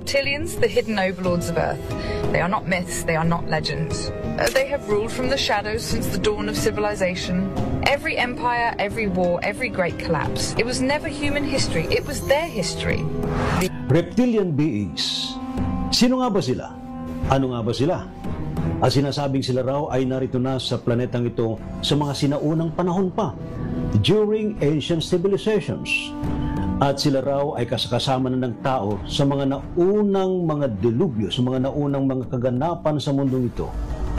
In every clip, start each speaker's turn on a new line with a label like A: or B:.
A: reptilians, the hidden overlords of Earth. They are not myths, they are not legends. They have ruled from the shadows since the dawn of civilization. Every empire, every war, every great collapse. It was never human history, it was their history.
B: Reptilian beings. Sino nga ba sila? Ano nga ba sila? At sinasabing sila raw ay narito na sa planetang ito sa mga sinaunang panahon pa, during ancient civilizations. At sila raw ay kasama na ng tao sa mga naunang mga delubyo, sa mga naunang mga kaganapan sa mundong ito.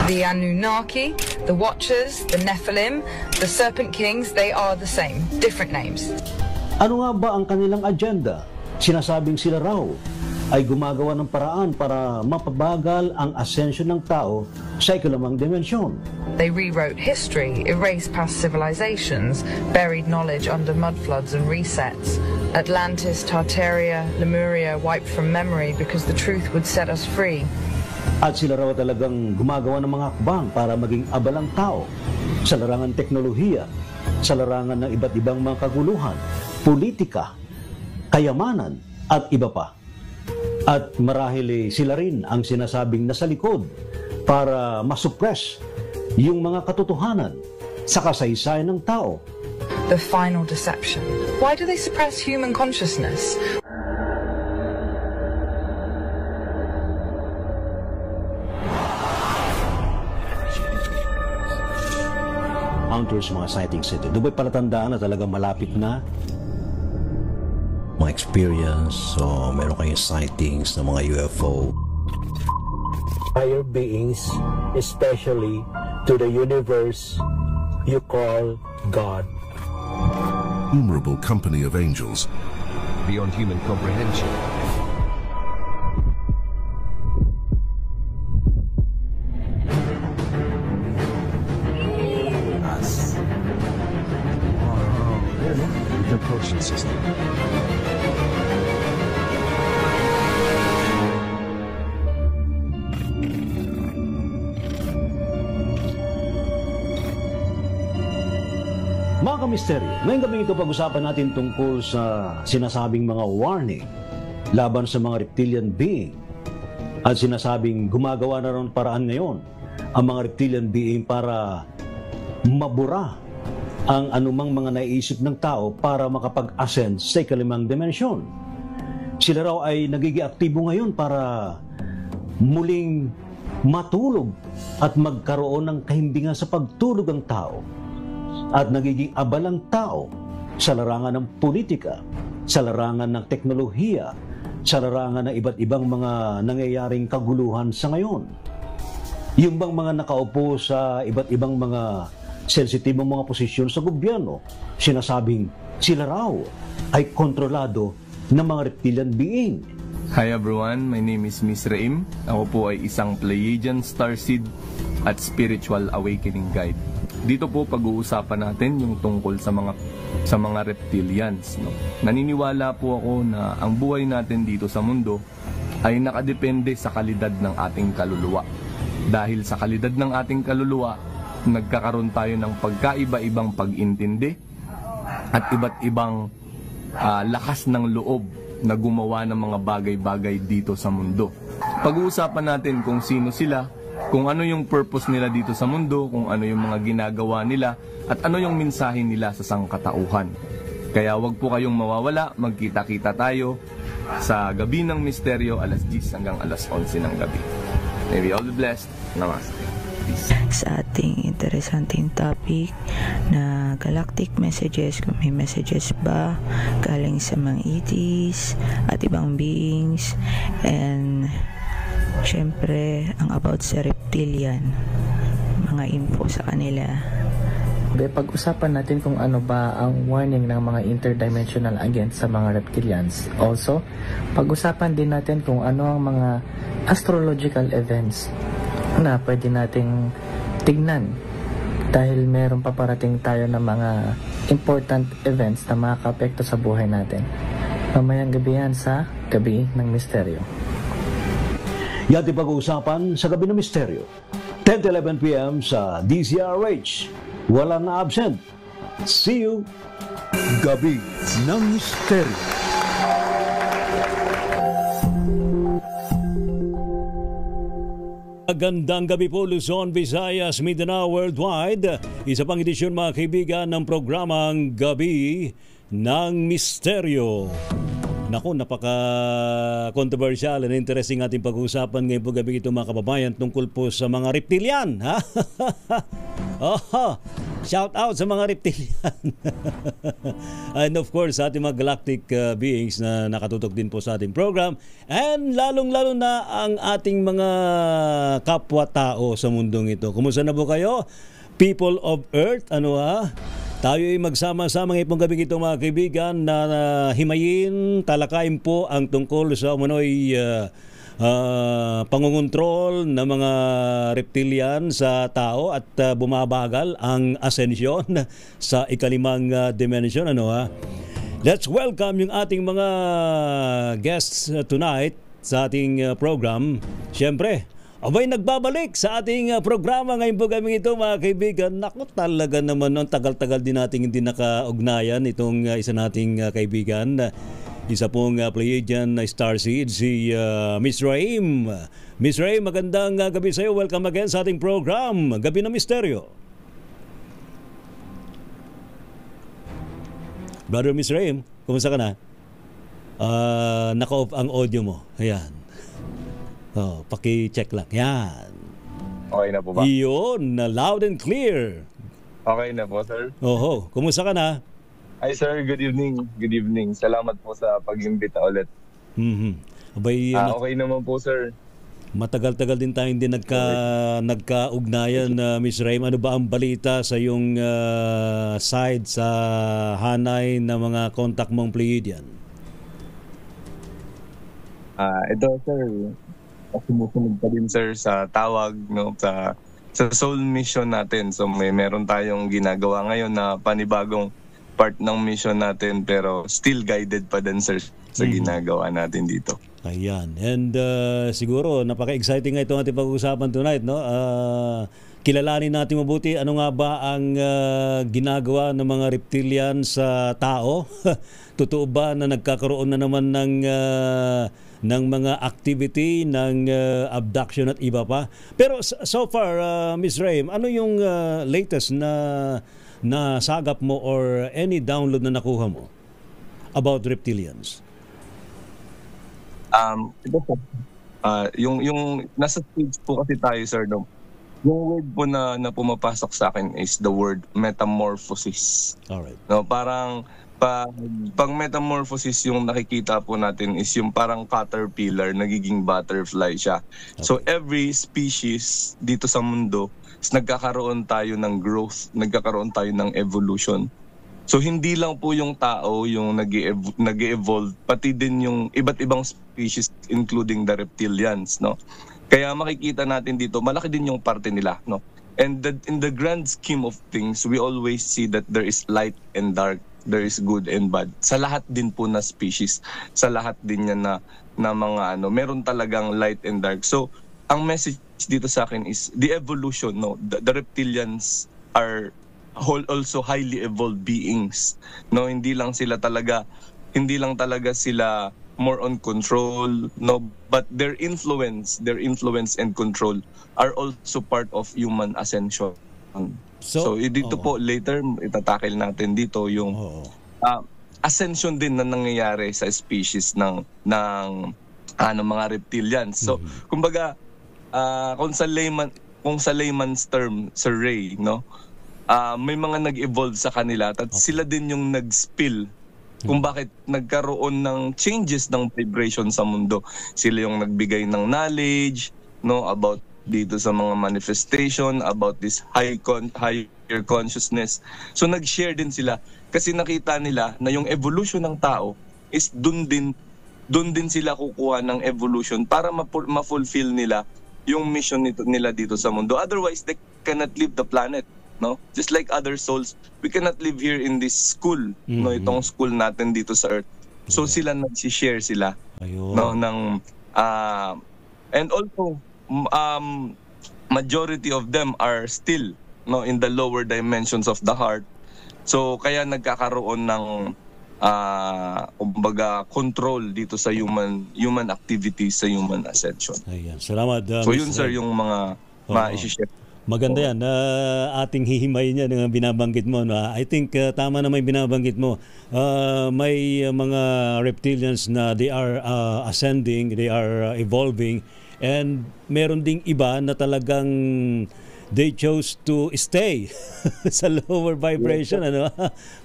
A: The Anunnaki, the Watchers, the Nephilim, the Serpent Kings, they are the same, different names.
B: Ano nga ba ang kanilang agenda? Sinasabing sila raw ay gumagawa ng paraan para mapabagal ang ascension ng tao sa ikalimang dimensyon.
A: They rewrote history, erased past civilizations, buried knowledge under mudfloods and resets. Atlantis, Tartaria, Lemuria wiped from memory because the truth would set us free.
B: At sila raw talagang gumagawa ng mga hakbang para maging abalang tao sa larangan teknolohiya, sa larangan ng iba't ibang mga kaguluhan, politika, kayamanan at iba pa. At marahil sila rin ang sinasabing nasa likod para masuppress yung mga katotohanan sa kasaysayan ng tao.
A: The final deception. Why do they suppress human consciousness?
B: Encounters mga sightings ito. Doon ba'y palatandaan na talagang malapit na? Mga experience, so meron kayong sightings ng mga UFO.
C: Higher beings, especially to the universe you call God.
D: Innumerable company of angels
E: beyond human comprehension. Us. Oh, really? The propulsion system.
B: Mga kamisteryo, ngayong gabi ito pag-usapan natin tungkol sa sinasabing mga warning laban sa mga reptilian being at sinasabing gumagawa na rin paraan ngayon ang mga reptilian being para mabura ang anumang mga naiisip ng tao para makapag-ascend sa ikalimang dimensyon. Sila raw ay nagiging aktibo ngayon para muling matulog at magkaroon ng kahimbingan sa pagtulog ang tao. At nagiging abalang tao sa larangan ng politika, sa larangan ng teknolohiya, sa larangan ng iba't ibang mga nangyayaring kaguluhan sa ngayon. Yung bang mga nakaupo sa iba't ibang mga sensitibong mga posisyon sa gobyerno, sinasabing sila raw ay kontrolado ng mga reptilian being.
F: Hi everyone, my name is Miss Reim. Ako po ay isang Pleiadian Starseed at Spiritual Awakening Guide. Dito po pag-uusapan natin yung tungkol sa mga reptilians. No? Naniniwala po ako na ang buhay natin dito sa mundo ay nakadepende sa kalidad ng ating kaluluwa. Dahil sa kalidad ng ating kaluluwa, nagkakaroon tayo ng pagkaiba-ibang pag-intindi at iba't ibang lakas ng loob na gumawa ng mga bagay-bagay dito sa mundo. Pag-uusapan natin kung sino sila, kung ano yung purpose nila dito sa mundo, kung ano yung mga ginagawa nila, at ano yung mensahe nila sa sangkatauhan. Kaya wag po kayong mawawala, magkita-kita tayo sa Gabi ng Misteryo, alas 10 hanggang alas 11 ng gabi. May we all be blessed. Namaste. Peace.
G: Sa ating interesanting topic na galactic messages, kung may messages ba galing sa mga ETs at ibang beings, and syempre ang about sa reptilian, mga info sa kanila.
H: Pag-usapan natin kung ano ba ang warning ng mga interdimensional against sa mga reptilians. Also, pag-usapan din natin kung ano ang mga astrological events na pwede nating tignan dahil meron paparating tayo ng mga important events na makaka-apekto sa buhay natin. Mamayang gabi yan sa Gabi ng Misteryo.
B: Yan din pag-uusapan sa Gabi ng Misteryo, 10 to 11 p.m. sa DZRH. Walang na-absent. See you!
D: Gabi ng Misteryo.
B: Magandang gabi po Luzon, Visayas, Mindanao, worldwide. Isa pang edisyon mga kaibigan ng programang Gabi ng Misteryo. Naku, napaka-controversial and interesting ating pag-uusapan ngayon po gabi ito mga kababayan tungkol po sa mga reptilian. Ha? Shout out sa mga reptilian. And of course, sa ating mga galactic beings na nakatutok din po sa ating program. And lalong-lalo na ang ating mga kapwa-tao sa mundong ito. Kumusta na po kayo? People of Earth, tayo ay magsama-sama ngayong gabi ito mga kaibigan na himayin, talakayin po ang tungkol sa umano'y pangungontrol ng mga reptilian sa tao at bumabagal ang asensyon sa ikalimang dimension. Let's welcome yung ating mga guests tonight sa ating program. Siyempre, abay nagbabalik sa ating programa ngayon po kami ito mga kaibigan. Naku, talaga naman ang tagal-tagal din nating hindi nakaugnayan itong isa nating kaibigan. Isa pong Pleiadian Starseed, si Miss Raim. Miss Raim, magandang gabi sa iyo. Welcome again sa ating program, Gabi ng Misteryo. Brother Miss Raim, kumusta ka na? Naka-off ang audio mo. Ayan. Paki-check lang. Yan.
F: Okay na po ba?
B: Iyon, loud and clear.
F: Okay na po, sir.
B: Oho, kumusta ka na?
F: Hi, sir. Good evening. Good evening. Salamat po sa pag-imbita ulit.
B: Abay,
F: okay naman po, sir.
B: Matagal-tagal din tayong hindi nagkaugnayan, Miss Raim. Ano ba ang balita sa yung side sa hanay na mga contact mong Pleiadian?
F: Ito, sir. Sumusunod pa din, sir, sa tawag, no, sa soul mission natin. So meron tayong ginagawa ngayon na panibagong part ng mission natin pero still guided pa din, sir, sa ginagawa natin dito.
B: Ayan. And siguro napaka-exciting nga itong ating pag-uusapan tonight, no? Kilalanin natin mabuti ano nga ba ang ginagawa ng mga reptilian sa tao. Totoo ba na nagkakaroon na naman ng mga activity ng abduction at iba pa? Pero so far, Miss Raim, ano yung latest na sagap mo or any download na nakuha mo about reptilians?
F: Ito po, yung nasa stage po kasi tayo, sir, no? Yung word po na pumapasok sa akin is the word metamorphosis.
B: Alright.
F: No, parang pag metamorphosis yung nakikita po natin is yung parang caterpillar, nagiging butterfly siya. Okay. So every species dito sa mundo is nagkakaroon tayo ng growth, nagkakaroon tayo ng evolution. So hindi lang po yung tao yung nag-evolve, pati din yung iba't ibang species including the reptilians, no? Kaya makikita natin dito, malaki din yung parte nila, no? And in the grand scheme of things, we always see that there is light and dark, there is good and bad. Sa lahat din po na species, sa lahat din yan na mga meron talagang light and dark. So, ang message dito sa akin is the evolution, no? The reptilians are also highly evolved beings, no? Hindi lang talaga sila more on control, no, but their influence and control are also part of human ascension. So dito po later itatackle natin dito yung ascension din na nangyayari sa species ng mga reptilians. So kumbaga kung sa layman's term, sa Ray, no, may mga nag-evolve sa kanila at sila din yung nag-spill kung bakit nagkaroon ng changes ng vibration sa mundo. Sila yung nagbigay ng knowledge, no, about dito sa mga manifestation, about this higher consciousness. So nag-share din sila kasi nakita nila na yung evolution ng tao is doon din sila kukuha ng evolution para ma-fulfill nila yung mission nila dito sa mundo. Otherwise, they cannot leave the planet. No, just like other souls, we cannot live here in this school, no, itong school natin dito sa Earth. So sila nag-share sila, no, ng and also majority of them are still, no, in the lower dimensions of the heart. So kaya nagkakaroon ng kumbaga control dito sa human activities, sa human ascension.
B: Ayan. Salamat.
F: So yun sir yung mga ma-share.
B: Maganda yan. Ating hihimayin yan ng binabanggit mo. No? I think tama na may binabanggit mo. May mga reptilians na they are ascending, they are evolving, and meron ding iba na talagang they chose to stay sa lower vibration. Ano?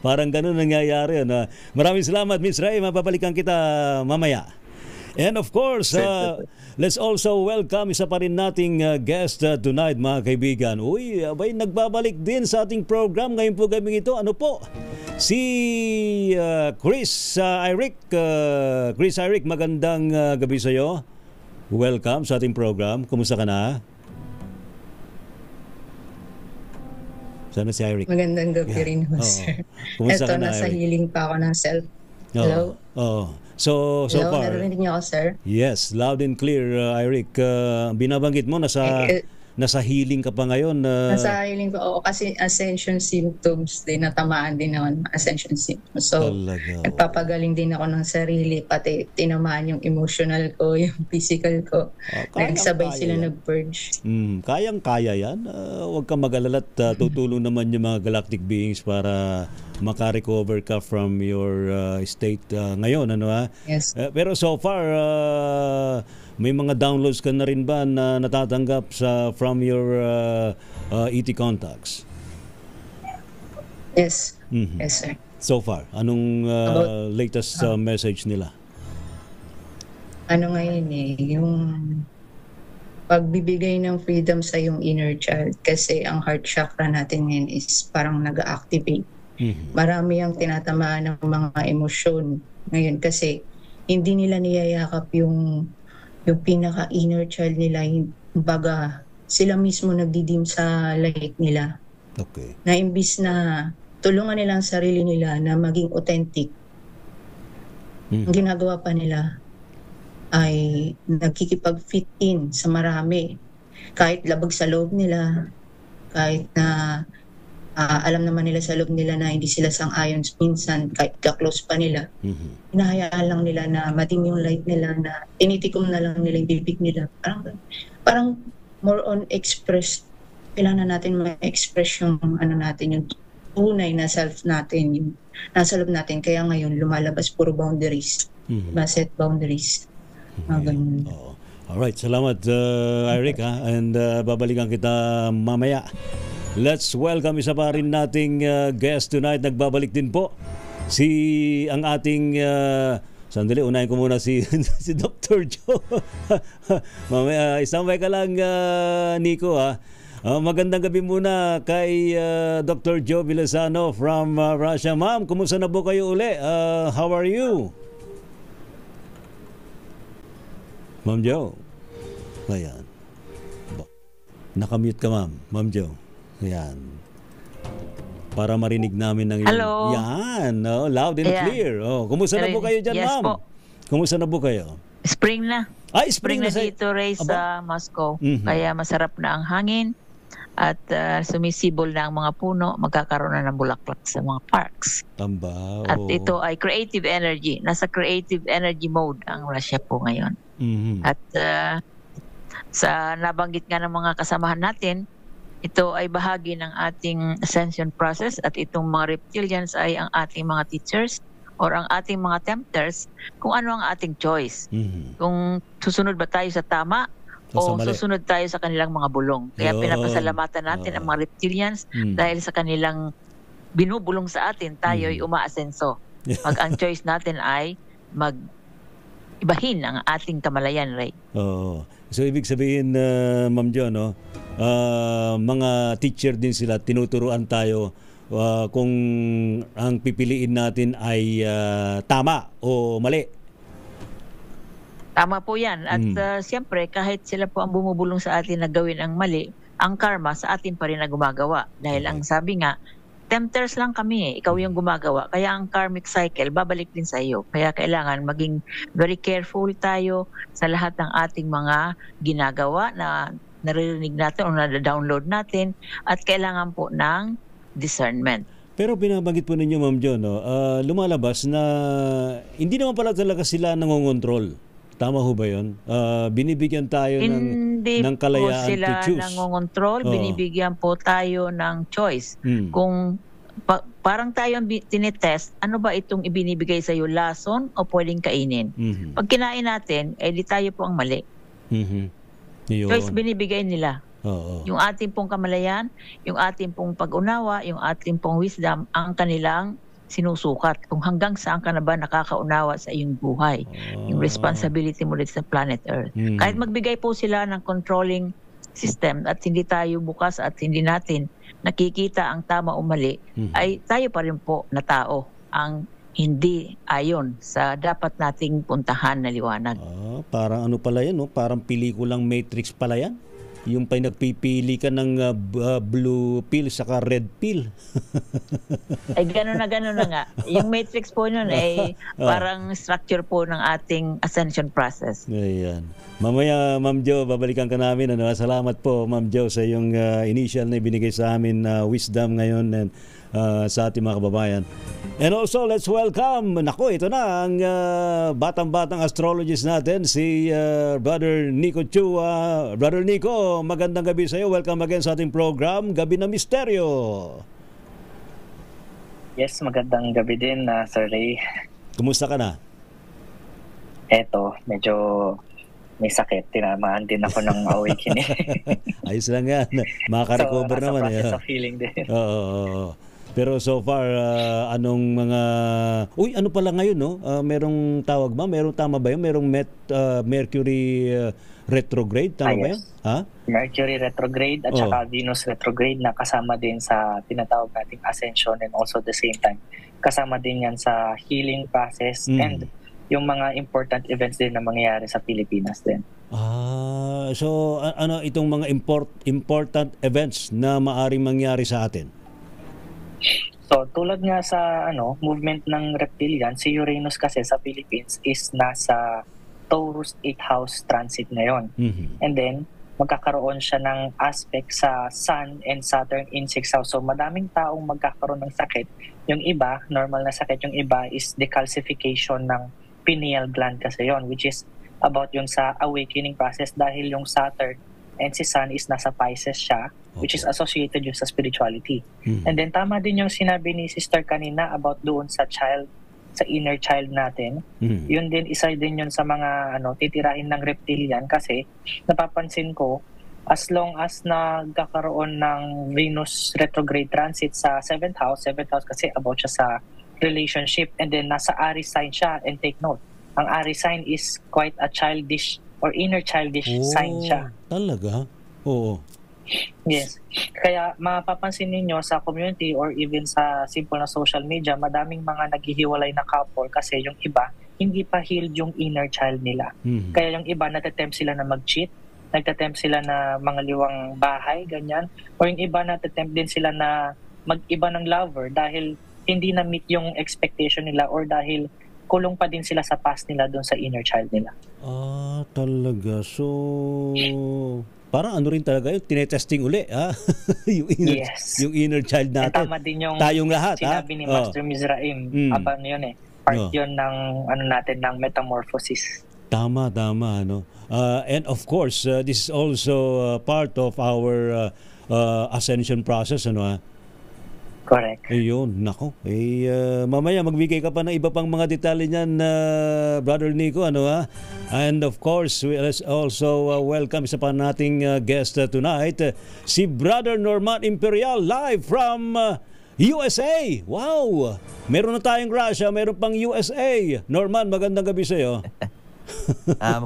B: Parang ganun nangyayari. Ano? Maraming salamat, Miss Ray. Mapapalikan kita mamaya. And of course, let's also welcome isa pa rin nating guest tonight, mga kaibigan. Uy, abay, nagbabalik din sa ating program ngayong po gabing ito. Ano po? Si Chris Irick. Chris Irick, magandang gabi sa iyo. Welcome sa ating program. Kumusta ka na? Sana si Irick.
I: Magandang gabi rin ho, sir.
B: Kumusta
I: Ito,
B: ka na,
I: nasa
B: Irick?
I: healing pa ako ng self. Hello?
B: So
I: Hello,
B: far.
I: narinig niyo ako, sir?
B: Yes, loud and clear, Irick. Binabanggit mo nasa healing ka pa ngayon.
I: Nasa healing pa ako kasi ascension symptoms din, natamaan din ako ng ascension symptoms. So, nagpapagaling din ako ng sarili, pati tinamaan yung emotional ko, yung physical ko. Nagsabay sila nag-purge.
B: Kayang-kaya yan. Huwag kang mag-alala at tutulong naman yung mga galactic beings para maka-recover ka from your state ngayon. Ano, ha?
I: Yes.
B: Pero so far, may mga downloads ka na rin ba na natatanggap from your ET contacts?
I: Yes. Yes, sir.
B: So far, anong latest message nila?
I: Ano ngayon yung pagbibigay ng freedom sa yung inner child, kasi ang heart chakra natin ngayon is parang nag-activate. Marami ang tinatamaan ng mga emosyon ngayon kasi hindi nila niyayakap yung pinaka-inner child nila. Baga, sila mismo nagdidim sa light nila.
B: Okay.
I: Na imbis na tulungan nila ang sarili nila na maging authentic, ang ginagawa pa nila ay nagkikipag-fit in sa marami. Kahit labag sa loob nila, kahit na alam naman nila sa loob nila na hindi sila sang-ayon minsan, kahit ka-close pa nila, hinahayaan lang nila na madim yung light nila, na tinitikom na lang nila yung bibig nila. Parang more on express. Kailangan natin ma-express yung natin, yung tunay na self natin, yung nasa loob natin. Kaya ngayon lumalabas puro boundaries. Set boundaries. Ganun.
B: Alright, salamat Irick, ha? And babalikan kita mamaya. Let's welcome isa pa rin nating guest tonight. Nagbabalik din po ang ating sandali, unahin ko muna si Dr. Joe. Mamaya, isambay ka lang, Nico, ha? Magandang gabi muna kay Dr. Joe Villasano from Russia. Ma'am, kumusta na po kayo uli? How are you? Ma'am Joe. Ayan. Nakamute ka, Ma'am Joe. Ayan. Para marinig namin ng
J: Hello.
B: Yan. Loud and clear. Kumusta na po kayo dyan,
J: yes,
B: ma'am?
J: Po.
B: Kumusta na po kayo?
J: Spring na.
B: Spring
J: na dito, Ray, sa Moscow. Kaya masarap na ang hangin at sumisibol na ang mga puno. Magkakaroon na ng bulaklak sa mga parks.
B: Tamba.
J: At ito ay creative energy. Nasa creative energy mode ang Russia po ngayon. At sa nabanggit nga ng mga kasamahan natin, ito ay bahagi ng ating ascension process, at itong mga reptilians ay ang ating mga teachers or ang ating mga tempters kung ano ang ating choice. Kung susunod ba tayo sa tama o susunod tayo sa kanilang mga bulong. Kaya pinapasalamatan natin ang mga reptilians dahil sa kanilang binubulong sa atin, tayo ay umaasenso. Pag ang choice natin ay ibahin ang ating kamalayan, Ray.
B: So ibig sabihin, Ma'am Jo, no? Mga teacher din sila, tinuturuan tayo kung ang pipiliin natin ay tama o mali.
J: Tama po yan. At siyempre, kahit sila po ang bumubulong sa atin na gawin ang mali, ang karma sa atin pa rin na gumagawa. Dahil ang sabi nga, tempters lang kami, ikaw yung gumagawa. Kaya ang karmic cycle, babalik din sa iyo. Kaya kailangan maging very careful tayo sa lahat ng ating mga ginagawa na naririnig natin o na-download natin, at kailangan po ng discernment.
B: Pero binabanggit po ninyo, Ma'am Jo, no, lumalabas na hindi naman pala talaga sila nangongontrol. Tama ho ba yun? Binibigyan tayo ng kalayaan
J: po sila
B: to choose.
J: nangongontrol, binibigyan po tayo ng choice. Kung parang tayo ang tinetest, ano ba itong ibinibigay sa iyo, lason o pwedeng kainin? Pag kinain natin, di tayo po ang mali. Choice binibigay nila. Yung ating pong kamalayan, yung ating pong pag-unawa, yung ating pong wisdom, ang kanilang sinusukat kung hanggang saan ka na ba nakakaunawa sa iyong buhay. Yung responsibility mo dito sa planet Earth. Kahit magbigay po sila ng controlling system at hindi tayo bukas at hindi natin nakikita ang tama o mali, ay tayo pa rin po na tao ang hindi ayon sa dapat nating puntahan na liwanag.
B: Parang ano pala yan, no? Parang pelikulang Matrix pala yan. Yung nagpipili ka ng blue pill saka red pill.
J: Ay gano'n na nga. Yung Matrix po nun parang structure po ng ating ascension process.
B: Ayan. Mamaya, Ma'am Jo, babalikan ka namin. Salamat po, Ma'am Jo, sa yung initial na ibinigay sa amin wisdom ngayon and sa ating mga kababayan. And also, let's welcome, ito na ang batang-batang astrologist natin, si Brother Nico Chua. Brother Nico, magandang gabi sa iyo. Welcome again sa ating program, Gabi na Misteryo.
K: Yes, magandang gabi din, Sir Ray.
B: Kumusta ka na?
K: Eto, medyo may sakit. Tinamaan din ako ng awakening.
B: Ayos lang yan. Makaka-recover naman.
K: Process of healing din.
B: Oo. Pero so far, anong mga... ano pala ngayon, no? Merong tawag ba? Merong tama ba yun? Merong Mercury retrograde? Tama ba yun? Ha?
K: Mercury retrograde at saka Venus retrograde na kasama din sa tinatawag nating ascension and also the same time. Kasama din yan sa healing process and yung mga important events din na mangyayari sa Pilipinas din.
B: So ano itong mga important events na maaring mangyari sa atin?
K: So tulad nga sa movement ng reptilian, si Uranus kasi sa Philippines is nasa Taurus 8th house transit ngayon. And then magkakaroon siya ng aspect sa Sun and Saturn in 6th house. So madaming taong magkakaroon ng sakit. Yung iba, normal na sakit. Yung iba is decalcification ng pineal gland kasi yon, which is about yung sa awakening process dahil yung Saturn and si Sun is nasa Pisces siya, which is associated yung sa spirituality. And then tama din yung sinabi ni Sister kanina about doon sa child, sa inner child natin. Yun din, isa din yun sa mga titirahin ng reptilian kasi napapansin ko, as long as nagkakaroon ng Venus retrograde transit sa 7th house kasi about siya sa relationship, and then nasa Aries sign siya, and take note, ang Aries sign is quite a childish or inner childish sign siya.
B: Talaga? Oo.
K: Yes. Kaya mapapansin ninyo sa community or even sa simple na social media, madaming mga naghihiwalay na couple kasi yung iba, hindi pa healed yung inner child nila. Kaya yung iba, natatempt sila na mag-cheat, nagtatempt sila na mga liwang bahay, ganyan. O yung iba, natatempt din sila na mag-iba ng lover dahil hindi na-meet yung expectation nila or dahil kulong pa din sila sa past nila doon sa inner child nila.
B: Talaga. So, parang rin talaga yung tinetesting uli, ha? yung inner child natin.
K: Tama din yung
B: tayong lahat,
K: sinabi ni Master Mizraim. Yun part yun ng, natin, ng metamorphosis.
B: Tama. And of course, this is also part of our ascension process,
K: Correct.
B: Ayun, nako. Mamaya magbigay ka pa ng iba pang mga detalye niyan, Brother Nico, And of course, let's also welcome isa pa nating guest tonight, si Brother Norman Imperial, live from USA. Wow! Meron na tayong Russia, meron pang USA. Norman, magandang gabi sa iyo.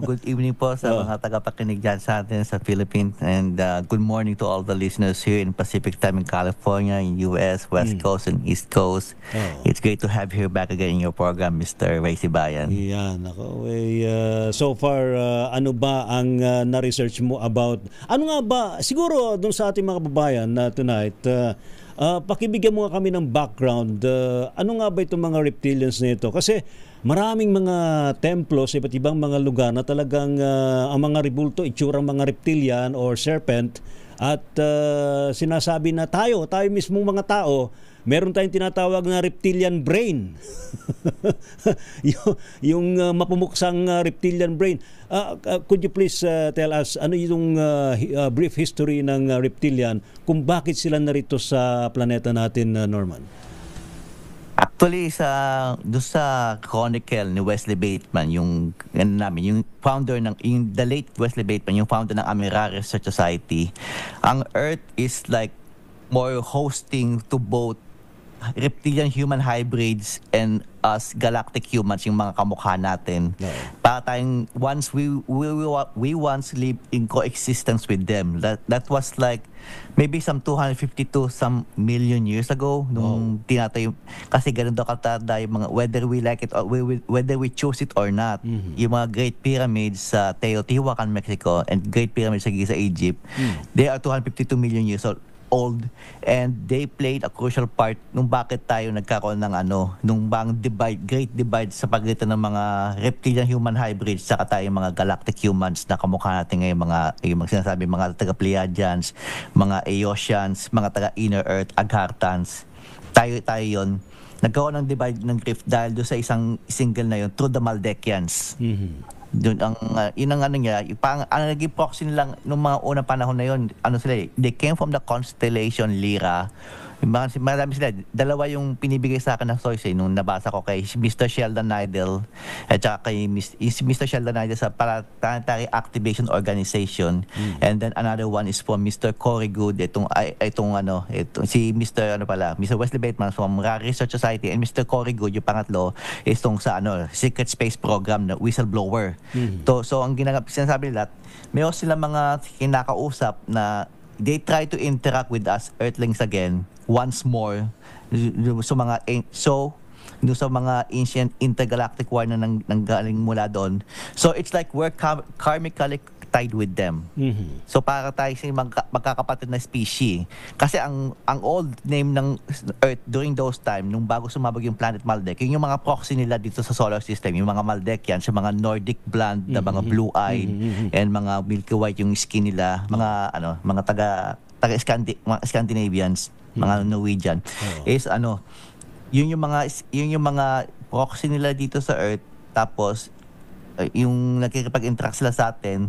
L: Good evening po sa mga tagapakinig dyan sa atin sa Philippines, and good morning to all the listeners here in Pacific Time in California, in US, West Coast and East Coast. It's great to have you here back again in your program, Mr. Ray Sibayan.
B: Yan, ako. So far, ano ba ang na-research mo about, ano nga ba, siguro dun sa ating mga kababayan tonight, pakibigyan mo nga kami ng background. Ano nga ba itong mga reptilians na ito? Kasi maraming mga templo sa iba't ibang mga lugar na talagang ang mga rebulto, itsurang mga reptilian or serpent, at sinasabi na tayo mismong mga tao meron tayong tinatawag na reptilian brain. yung mapumuksang reptilian brain. Could you please tell us ano yung brief history ng reptilian, kung bakit sila narito sa planeta natin, Norman?
L: Actually, doon sa chronicle ni Wesley Bateman, yung founder the late Wesley Bateman, yung founder ng Amira Research Society, ang Earth is like more hosting to both reptilian human hybrids and us galactic humans, yung mga kamukha natin. Para tayong we once lived in coexistence with them. That was like maybe some 250 to some million years ago nung tinatayo, kasi ganun daw katada yung mga, whether we like it or whether we choose it or not. Yung mga Great Pyramids sa Teotihuacan, Mexico, and Great Pyramids sa Giza, Egypt, they are 252 million years old, and they played a crucial part nung bakit tayo nagkaroon ng nung bang great divide sa pagitan ng mga reptilian human hybrids saka tayo mga galactic humans na kamukha natin ngayon, yung sinasabi mga taga-Pleiadians, mga Eotians, mga taga-Inner Earth, Agarthans. Tayo yon. Nagkaroon ng divide ng rift dahil doon sa isang single na yun, through the Maldekians. Doon yun ang niya, ang naging proxy nilang nung mga unang panahon na yun, they came from the constellation Lyra. Marami sila, dalawa yung pinibigay sa akin ng choice nung nabasa ko, kay Mr. Sheldon Neidell at saka kay Mr. Sheldon Neidell sa Planetary Activation Organization, and then another one is from Mr. Corey Good, si Mr. Wesley Bateman from Ra Research Society, and Mr. Corey Good yung pangatlo is tong sa Secret Space Program na whistleblower. So ang sinasabi nila, mayroon sila mga kinakausap na they try to interact with us Earthlings again once more sa mga ancient intergalactic war na nanggaling mula doon. So it's like we're karmically tied with them. So para tayo sa magkakapatid na species. Kasi ang old name ng Earth during those time, nung bago sumabog yung planet Maldek, yung mga proxy nila dito sa solar system, yung mga Maldekians, yung mga Nordic blonde na mga blue-eyed, and mga milky white yung skin nila, mga Scandinavians, mga Norwegian, is yun yung mga proxy nila dito sa Earth. Tapos yung nakikipag-interact sila sa atin,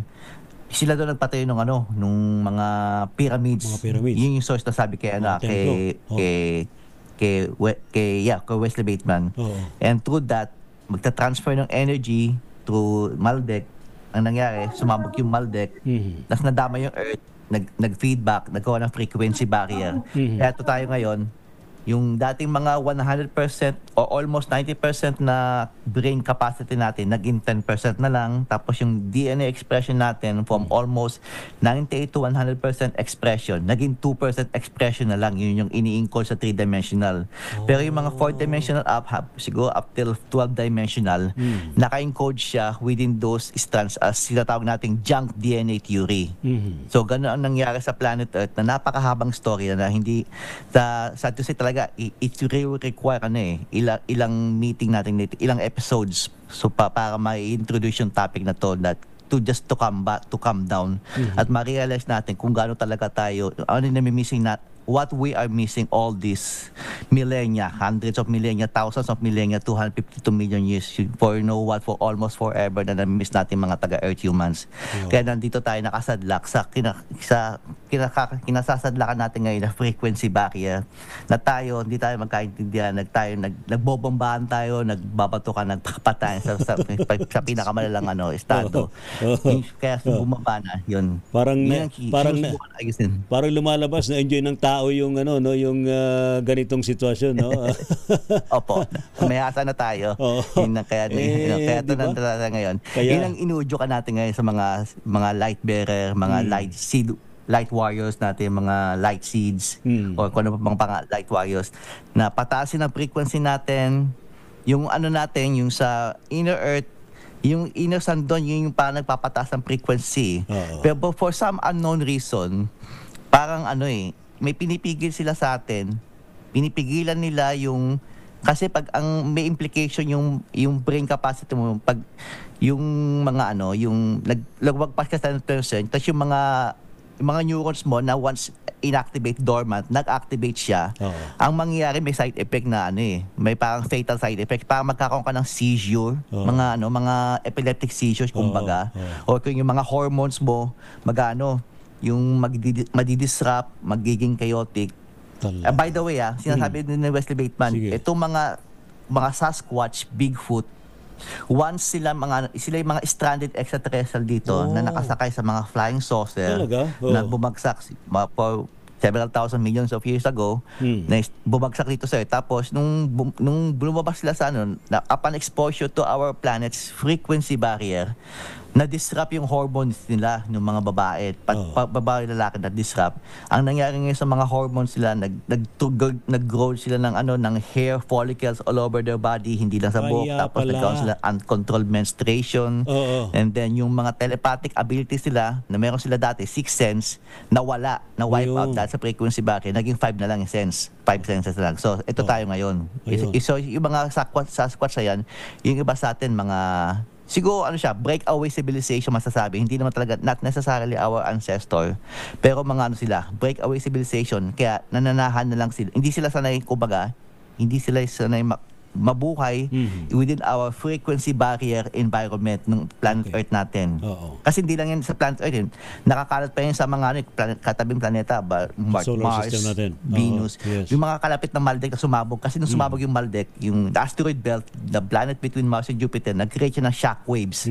L: sila doon nagpatayo nung mga pyramids. Yun yung source na sabi kay Wesley Bateman. And through that, magta-transfer ng energy through Maldek. Ang nangyari, sumabog yung Maldek, tapos nadama yung Earth, nag-feedback, nagkawa ng frequency barrier. Kaya ito tayo ngayon, yung dating mga 100% o almost 90% na brain capacity natin, naging 10% na lang. Tapos yung DNA expression natin from almost 98 to 100% expression, naging 2% expression na lang. Yun yung ini-encode sa 3-dimensional. Pero yung mga 4-dimensional siguro up till 12-dimensional, naka-encode siya within those strands as sinatawag nating junk DNA theory. So ganun ang nangyari sa planet Earth na napakahabang story na hindi sad to say talaga, it really require ilang meeting natin dito, ilang episodes para ma-introduce yung topic na to, that to calm down at ma-realize natin kung gaano talaga tayo, ano na missing what we are missing all these millennia, hundreds of millennia, thousands of millennia, 252 million years for almost forever na na-miss natin mga taga-Earth humans. Kaya nandito tayo nakasadlak sa kinasasadlakan natin ngayon na frequency barrier na tayo, hindi tayo magkaintindihan, nagbobombahan tayo, nagbabatukan, nagpapatayan sa pinakamalalang estado. Kaya bumaba na yun.
B: Parang lumalabas na enjoy ng tao yung yung ganitong sitwasyon, no?
L: Opo. May asa na tayo. Kaya ito diba? Na ngayon. Yun ang inuudyokan natin ngayon sa mga light bearer, mga light warriors natin, mga light seeds, o kung ano pa mga light warriors, na pataasin ang frequency natin, yung natin, yung sa inner earth, yung inner sun doon, yung parang nagpapataas ng frequency. Pero for some unknown reason, parang may pinipigil sila sa atin, pinipigilan nila kasi pag ang may implication yung brain capacity mo, pag yung mga yung nagwagpas ka sa 10%, tapos yung mga yung mga neurons mo na once inactivate dormant, nag-activate siya, ang mangyayari may side effect na may parang fatal side effect, parang magkakaroon ka ng seizure, mga epileptic seizures kumbaga, o kung yung mga hormones mo yung madidisrupt, magiging chaotic. By the way, sinasabi din ni Wesley Bateman, itong mga Sasquatch, Bigfoot, once sila yung mga stranded extraterrestrial dito na nakasakay sa mga flying saucer na bumagsak for several thousand millions of years ago, na bumagsak dito sa tapos nung lumabas sila sa upon exposure to our planet's frequency barrier, na-disrupt yung hormones nila ng mga babae, babae lalaki na disrupt. Ang nangyari ngayon sa mga hormones nila, nag-grow sila ng hair follicles all over their body, hindi lang sa buhok, tapos nagkaroon sila uncontrolled menstruation, and then yung mga telepathic abilities nila, na meron sila dati, 6 sense, nawala, na-wipe out dahil sa frequency barrier, naging 5 na lang yung sense, 5 senses lang. So, ito tayo ngayon. So, yung mga Sasquatch na yan, yung iba sa atin, mga siguro breakaway civilization masasabi, hindi naman talaga, not necessarily our ancestor, pero mga breakaway civilization, kaya nananahan na lang sila, hindi sila sanay mabuhay within our frequency barrier environment ng planet Earth natin. Kasi hindi lang yan sa planet Earth, nakakalat pa yan sa mga katabing planeta, Mars, Venus, yung mga kalapit na Maldek na sumabog. Kasi nung sumabog yung Maldek, yung asteroid belt, the planet between Mars and Jupiter, nag-create siya ng shockwaves.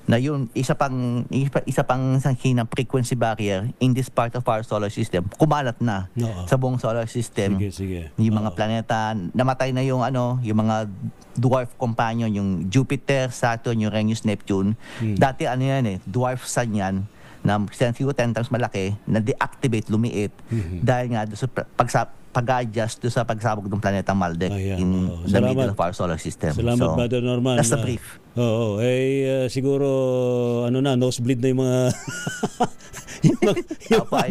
L: Na yun, isa pang sanghi ng frequency barrier in this part of our solar system, kumalat na sa buong solar system. Yung mga planeta, namatay na yung mga dwarf companion, yung Jupiter, Saturn, Uranus, Neptune. Dati dwarf sun yan, na siguro 10 times malaki, na deactivate, lumiit, dahil nga sa pag-adjust sa pagsabog ng planetang Maldek in the middle of our solar system.
B: Salamat, Brother Norman.
L: That's the brief.
B: Siguro, nosebleed na yung mga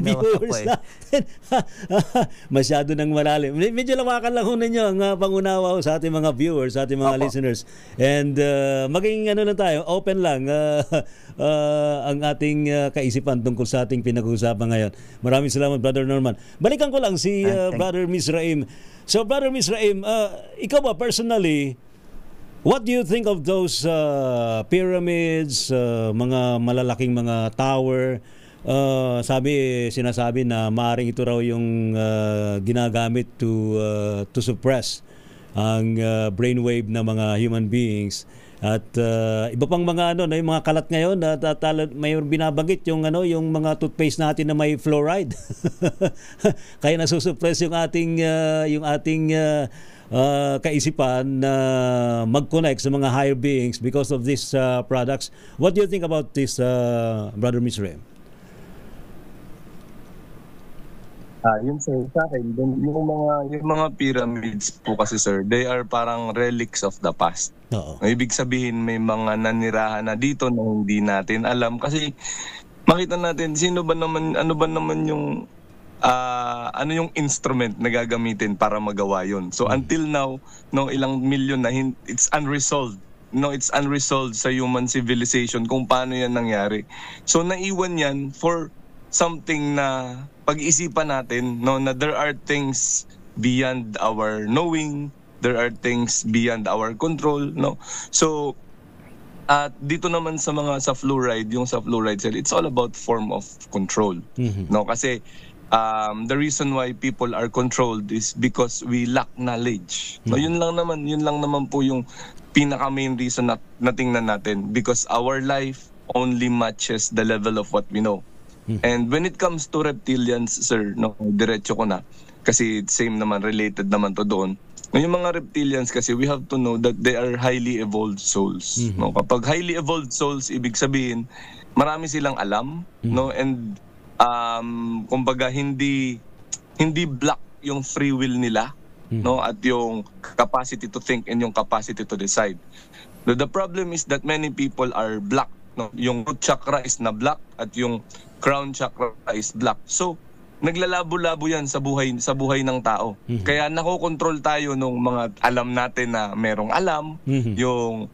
B: viewers natin. Masyado nang malalim. Medyo lawakan lang ninyo ang pangunawa sa ating mga viewers, sa ating mga listeners. And maging lang tayo, open lang ang ating kaisipan tungkol sa ating pinag-uusapan ngayon. Maraming salamat, Brother Norman. Balikan ko lang si Brother Mizraim. So, Brother Mizraim, ikaw ba personally, what do you think of those pyramids, mga malalaking mga tower? Sinasabi na maaaring ito raw yung ginagamit to suppress ang brainwave na mga human beings. At iba pang mga na yung mga kalat ngayon na may binabanggit yung yung mga toothpaste natin na may fluoride. Kaya nasusuppress yung ating kaisipan na mag-connect sa mga higher beings because of these products. What do you think about this, Brother Mizraim?
F: Yun sa akin, yung mga pyramids po kasi sir, they are parang relics of the past. Ibig sabihin may mga nanirahan na dito na hindi natin alam kasi makita natin ano ba naman yung yung instrument na gagamitin para magawa yun. So until now, ilang milyon na it's unresolved. It's unresolved sa human civilization kung paano yan nangyari. So naiwan yan for something na pag-isipan natin, na there are things beyond our knowing, there are things beyond our control, So at dito naman sa fluoride, yung sa fluoride cell, it's all about form of control. Kasi the reason why people are controlled is because we lack knowledge. Yun lang naman po yung pinaka main reason na tingnan natin, because our life only matches the level of what we know. And when it comes to reptilians, sir, diretso ko na. Kasi same naman, related naman to doon. Yung mga reptilians kasi, we have to know that they are highly evolved souls. Kapag highly evolved souls, ibig sabihin, marami silang alam. And kumbaga, hindi block yung free will nila. At yung capacity to think and yung capacity to decide. The problem is that many people are blocked. Yung root chakra is na block at yung crown chakra is block. So, naglalabo-labo yan sa buhay ng tao. Kaya nakokontrol tayo nung mga alam natin na merong alam, yung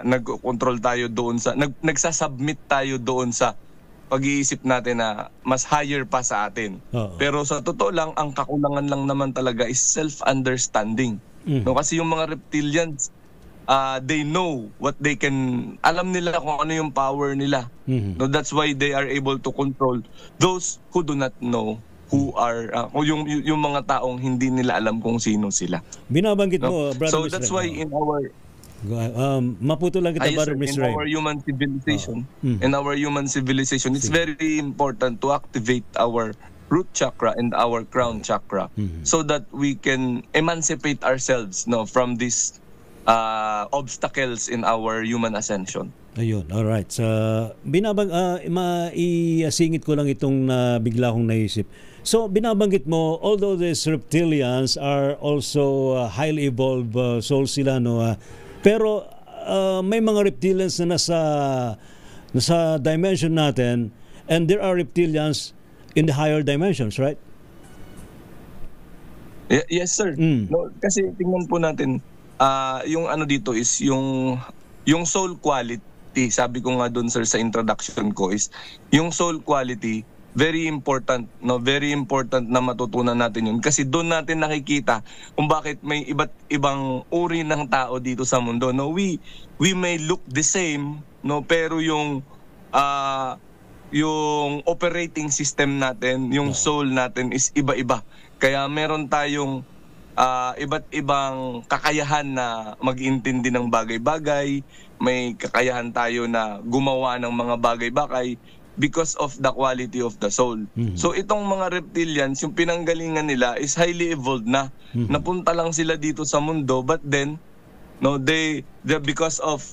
F: nagkokontrol tayo doon sa nagsasubmit tayo doon sa pag-iisip natin na mas higher pa sa atin. Pero sa totoo lang, ang kakulangan lang naman talaga is self-understanding. No, kasi yung mga reptilians, they know what they can, alam nila kung ano yung power nila. No, that's why they are able to control those who do not know who are, yung mga taong hindi nila alam kung sino sila.
B: Binabanggit mo, Brother
F: So
B: Mr.
F: that's why in our
B: maputo lang kita, Brother Mr.
F: in our human civilization, it's very important to activate our root chakra and our crown chakra so that we can emancipate ourselves from these obstacles in our human ascension.
B: Ayun, alright. So, maisingit ko lang itong bigla kong naisip. So, binabanggit mo, although these reptilians are also highly evolved souls sila, no? Pero may mga reptilians na nasa dimension natin, and there are reptilians in the higher dimensions, right?
F: Yes, sir. No, kasi tingnan po natin, yung ano dito is yung soul quality. Sabi ko nga doon, sir, sa introduction ko is yung soul quality, very important, no? Very important na matutunan natin yun. Kasi doon natin nakikita kung bakit may iba't ibang uri ng tao dito sa mundo. No, we may look the same, no, pero yung operating system natin, yung soul natin is iba-iba. Kaya meron tayong iba't ibang kakayahan na mag-intindi ng bagay-bagay, may kakayahan tayo na gumawa ng mga bagay-bagay because of the quality of the soul. So itong mga reptilians, yung pinanggalingan nila is highly evolved na. Napunta lang sila dito sa mundo, but then no, they because of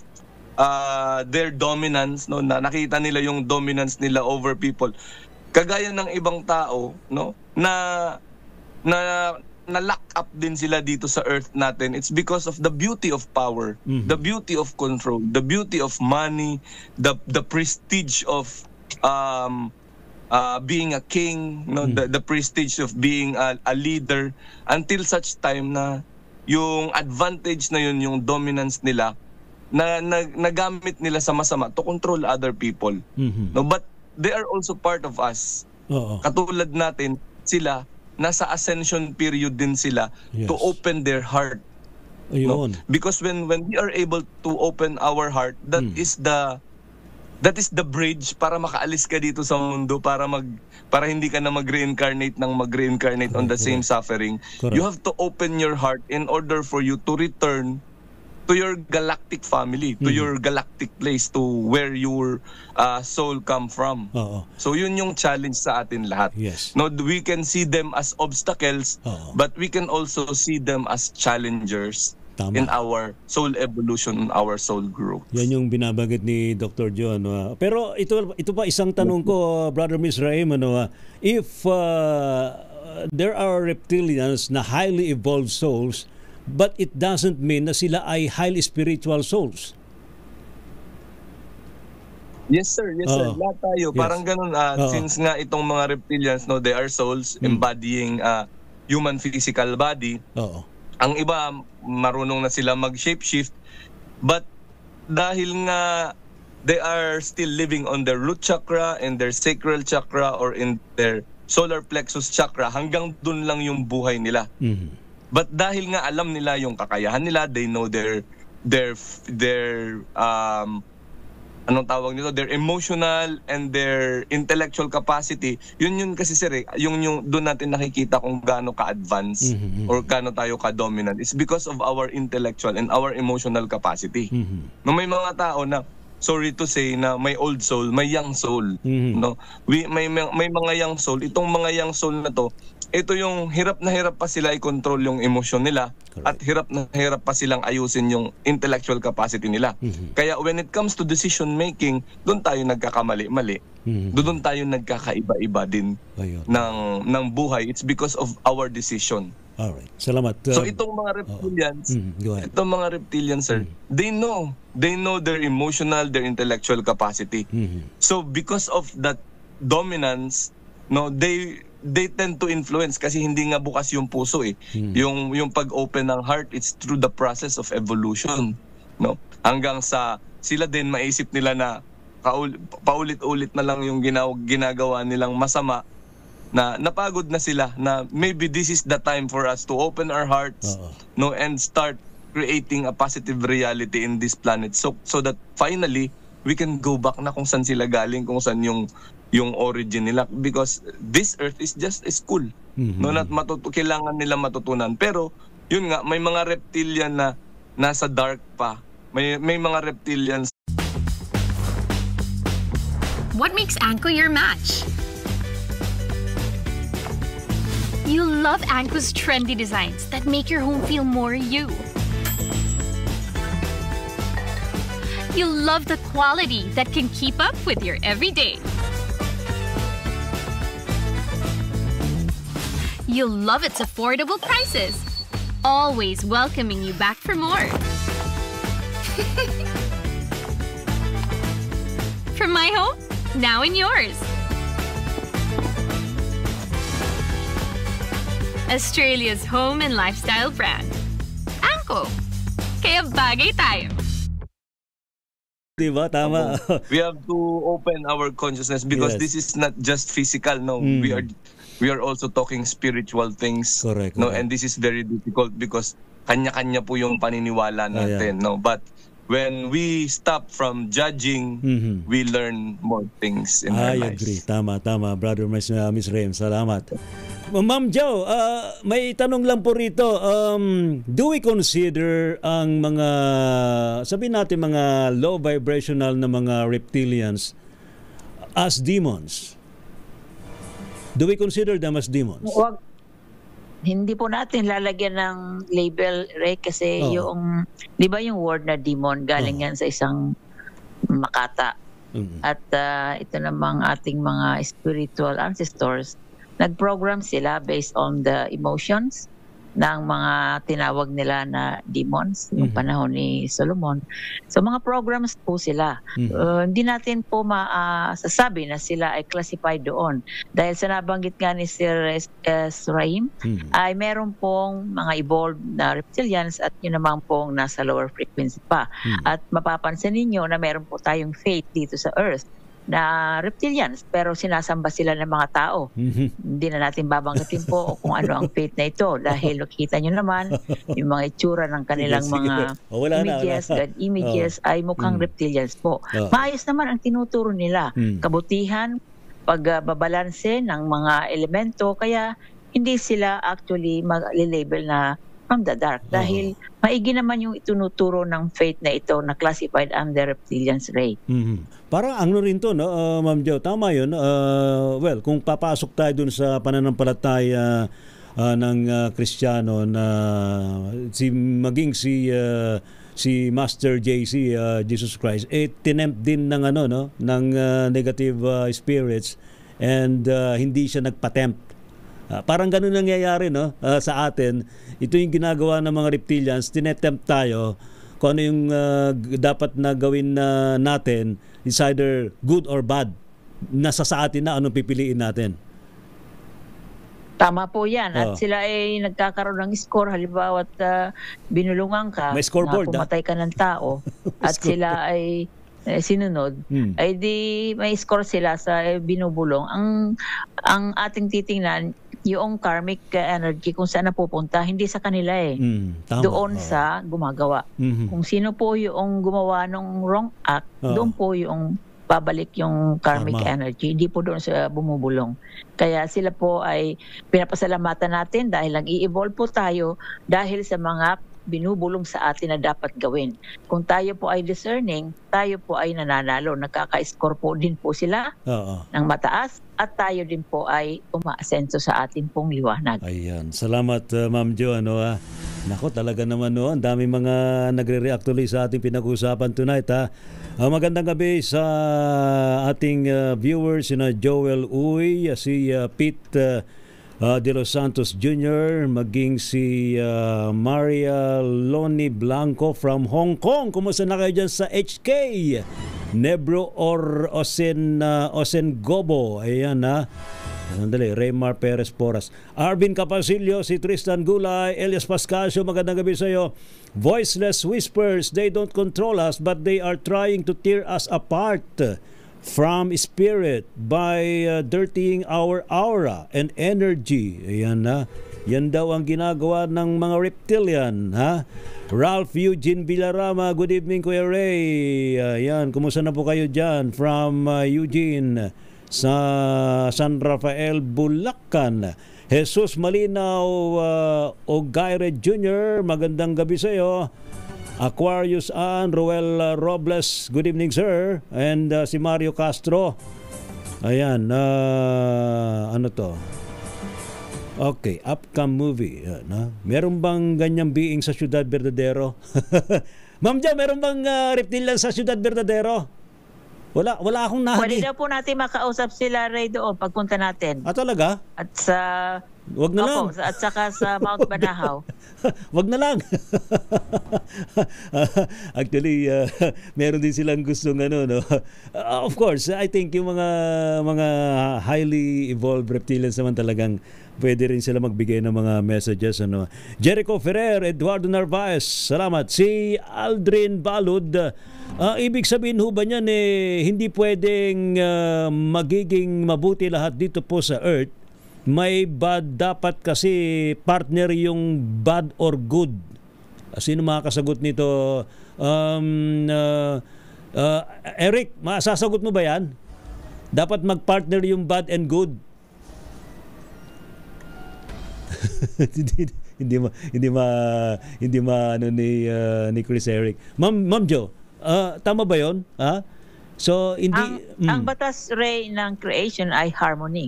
F: their dominance, no, na nakita nila yung dominance nila over people. Kagaya ng ibang tao, no, na lock up din sila dito sa earth natin. It's because of the beauty of power, the beauty of control, the beauty of money, the prestige of being a king, no, the prestige of being a leader, until such time na yung advantage na yun, yung dominance nila, na nagamit nila sa masama to control other people. No, but they are also part of us. Katulad natin, sila nasa ascension period din sila to open their heart. No? Because when we are able to open our heart, that is the bridge para makaalis ka dito sa mundo, para hindi ka na mag-reincarnate on the same suffering. You have to open your heart in order for you to return to your galactic family, to your galactic place, to where your soul come from. So yun yung challenge sa atin lahat. No, we can see them as obstacles, but we can also see them as challengers. In our soul evolution, our soul growth.
B: Yan yung binabanggit ni Dr. John. Pero ito pa isang tanong ko, Brother Mizraim, if there are reptilians na highly evolved souls, but it doesn't mean na sila ay highly spiritual souls.
F: Yes, sir. Yes, sir. Lahat tayo. Parang ganun. Since nga itong mga reptilians, no, they are souls embodying human physical body. Ang iba, marunong na sila mag-shapeshift. But dahil nga they are still living on their root chakra and their sacral chakra or in their solar plexus chakra, hanggang dun lang yung buhay nila. But dahil nga alam nila yung kakayahan nila, they know their anong tawag nito, their emotional and their intellectual capacity. Yun kasi, sir, yung doon natin nakikita kung gaano ka-advance or gaano tayo ka-dominant. It's because of our intellectual and our emotional capacity. No, may mga tao na, sorry to say, na may old soul, may young soul. No, may mga young soul. Itong mga young soul na to, ito yung hirap na hirap pa sila i-control yung emosyon nila. At hirap na hirap pa silang ayusin yung intellectual capacity nila. Kaya when it comes to decision making, doon tayo nagkakamali-mali. Doon tayo nagkakaiba-iba din ng buhay. It's because of our decision.
B: Alright. Salamat.
F: So itong mga reptilians, sir, they know their emotional, their intellectual capacity. So because of that dominance, no, they tend to influence kasi hindi nga bukas yung puso eh. Yung pag-open ng heart, it's through the process of evolution, no? Hanggang sa sila din maisip nila na paulit-ulit na lang yung ginagawa nilang masama, na napagod na sila, na maybe this is the time for us to open our hearts, no, and start creating a positive reality in this planet, so that finally we can go back na kung saan sila galing, kung saan yung origin nila, because this earth is just a school, no, na kailangan nila matutunan. Pero yun nga, may mga reptilian na nasa dark pa, may mga reptilians.
M: What makes Anko your match? You love Anko's trendy designs that make your home feel more you. You love the quality that can keep up with your everyday. You love its affordable prices, always welcoming you back for more. From my home, now in yours. Australia's home and lifestyle brand, Anko. Kaya bagay tayo.
B: Diba? Tama.
F: We have to open our consciousness, because this is not just physical. No, we are also talking spiritual things.
B: Correct.
F: No, and this is very difficult because kanya-kanya po yung paniniwala natin. No, but when we stop from judging, we learn more things in our lives. I
B: agree. Tama, Brother Miss Rem. Salamat. Ma'am Jo, may tanong lang po rito. Do we consider ang mga, sabihin natin, mga low vibrational na mga reptilians as demons? Do we consider them as demons?
J: Hindi po natin lalagyan ng label, Ray, kasi yung, di ba yung word na demon, galing yan sa isang makata. At ito namang ating mga spiritual ancestors, nag-program sila based on the emotions ng mga tinawag nila na demons noong panahon ni Solomon. So mga programs po sila. Hindi natin po masasabi na sila ay classified doon. Dahil sa nabanggit nga ni Sir Raim, ay meron pong mga evolved na reptilians at yun naman pong nasa lower frequency pa. At mapapansin ninyo na meron po tayong faith dito sa Earth na reptilians, pero sinasamba sila ng mga tao. Hindi na natin babanggitin po kung ano ang faith na ito, dahil nakita nyo naman yung mga itsura ng kanilang mga images, God images ay mukhang reptilians po. Maayos naman ang tinuturo nila, kabutihan, pagbabalanse ng mga elemento, kaya hindi sila actually mag-label na from the dark, dahil maigi naman yung itunuturo ng faith na ito na classified under reptilians, Ray.
B: Parang ano rin to, no? Ma'am Jo, tama yun. Well, kung papasok tayo dun sa pananampalataya ng Kristiyano na maging si Master JC, Jesus Christ, tinempt din ng ng negative spirits, and hindi siya nagpatempt. Parang ganun nangyayari, no? Sa atin. Ito yung ginagawa ng mga reptilians, tinetempt tayo kung ano yung dapat na gawin natin, is either good or bad. Nasa sa atin na anong pipiliin natin.
J: Tama po yan. At sila ay nagkakaroon ng score. Halimbawa at binulungan ka,
B: may scoreboard,
J: na pumatay ka ng tao, at sila ay sinunod, ay di may score sila sa binubulong. Ang ating titingnan, yung karmic energy kung saan napupunta, hindi sa kanila doon sa gumagawa. Kung sino po yung gumawa ng wrong act, doon po yung babalik yung karmic energy, hindi po doon sa bumubulong. Kaya sila po ay pinapasalamatan natin dahil nag-i-evolve po tayo dahil sa mga binubulong sa atin na dapat gawin. Kung tayo po ay discerning, tayo po ay nananalo. Nagkaka-score po din po sila ng mataas, at tayo din po ay umaasenso sa atin pong liwanag.
B: Ayan. Salamat, Ma'am Jo. Nako, talaga naman, ang dami mga nagre-react tuloy sa ating pinag-uusapan tonight. Magandang gabi sa ating viewers, sina Joel Uy, si Pete De Los Santos Jr., maging si Maria Loni Blanco from Hong Kong. Kumusta na kayo dyan sa HK? Nebro or Osen Gobo. Ayan, Sandali, Raymar Perez Porras. Arvin Capasilio, si Tristan Gulay, Elias Pascasio, magandang gabi sa iyo. Voiceless whispers, they don't control us but they are trying to tear us apart from spirit by dirtying our aura and energy. Ayan na. Yan daw ang ginagawa ng mga reptilian, ha? Ralph Eugene Villarama, good evening Kuya Ray. Ayan, kumusta na po kayo dyan from Eugene sa San Rafael, Bulacan. Jesus Malinaw Ogaire Jr., magandang gabi sa iyo. Aquarius Ann, Roel Robles, good evening sir. And si Mario Castro. Ayan, ano to? Okay, upcoming movie. Meron bang ganyang being sa Ciudad Verdadero? Ma'am Jo, meron bang reptilian sa Ciudad Verdadero? Wala akong nahagi.
J: Pwede daw po natin makausap sila, Ray, doon pagpunta natin.
B: Talaga?
J: At sa...
B: Wag na lang.
J: At saka sa Mount Banahaw.
B: Wag na lang. Actually, meron din silang gustong ano, no? Of course, I think yung mga highly evolved reptilians naman talagang pwede rin sila magbigay ng mga messages, ano. Jericho Ferrer, Eduardo Narvaez, salamat. Si Aldrin Balud, ibig sabihin ho ba niyan hindi pwedeng magiging mabuti lahat dito po sa Earth? May bad, dapat kasi partner yung bad or good. Sino makakasagot nito? Eric, masasagot mo ba yan? Dapat mag-partner yung bad and good. hindi ma ano ni Chris Eric. Ma'am Jo, tama ba 'yon? Ha? So hindi
J: ang batas, Ray, ng creation ay harmony.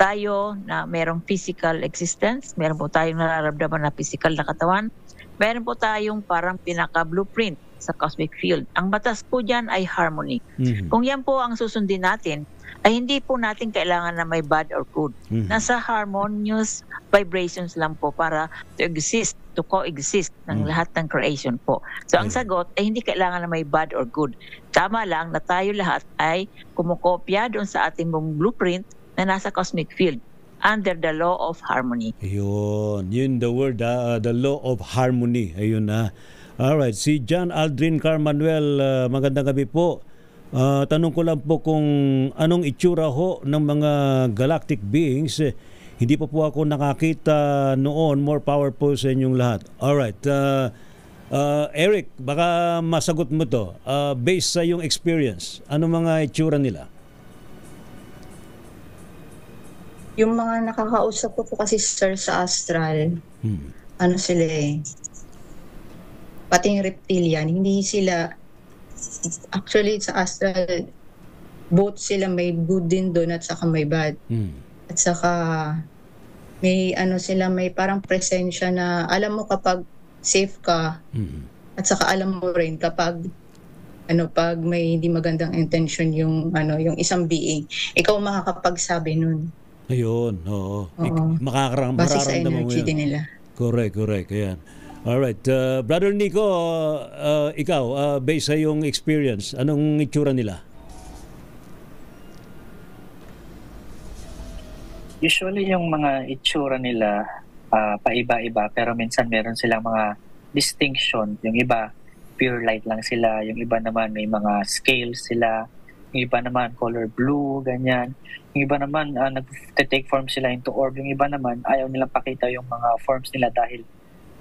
J: Tayo na merong physical existence, meron po tayong nararamdaman na physical na katawan, meron po tayong parang pinaka-blueprint sa cosmic field. Ang batas po dyan ay harmony. Kung yan po ang susundin natin, ay hindi po natin kailangan na may bad or good. Nasa harmonious vibrations lang po para to exist, to coexist ng lahat ng creation po. So ang sagot ay hindi kailangan na may bad or good. Tama lang na tayo lahat ay kumukopya doon sa ating blueprint na nasa cosmic field under the law of harmony.
B: Yun the word, the law of harmony. Ayun na. Alright, si John Aldrin Carmanuel, magandang gabi po. Tanong ko lang po kung anong itsura ho ng mga galactic beings. Hindi pa po ako nakakita noon. More power po sa inyong lahat. Alright, Eric, baka masagot mo to. Based sa iyong experience, anong mga itsura nila?
I: Yung mga nakakausap ko po kasi, sir, sa astral, ano sila pati yung reptilian, hindi sila, actually sa astral, both sila may good din doon at saka may bad. At saka may sila, may parang presensya na alam mo kapag safe ka, at saka alam mo rin kapag pag may hindi magandang intention yung isang being, ikaw makakapagsabi nun.
B: Ayun, oo.
I: Base sa energy din nila.
B: Correct. Ayan. Alright. Brother Nico, ikaw, based sa iyong experience, anong itsura nila?
K: Usually yung mga itsura nila paiba-iba, pero minsan meron silang mga distinction. Yung iba, pure light lang sila. Yung iba naman may mga scales sila. Yung iba naman color blue, ganyan. Yung iba naman nag-take form sila into orb. Yung iba naman ayaw nilang pakita yung mga forms nila dahil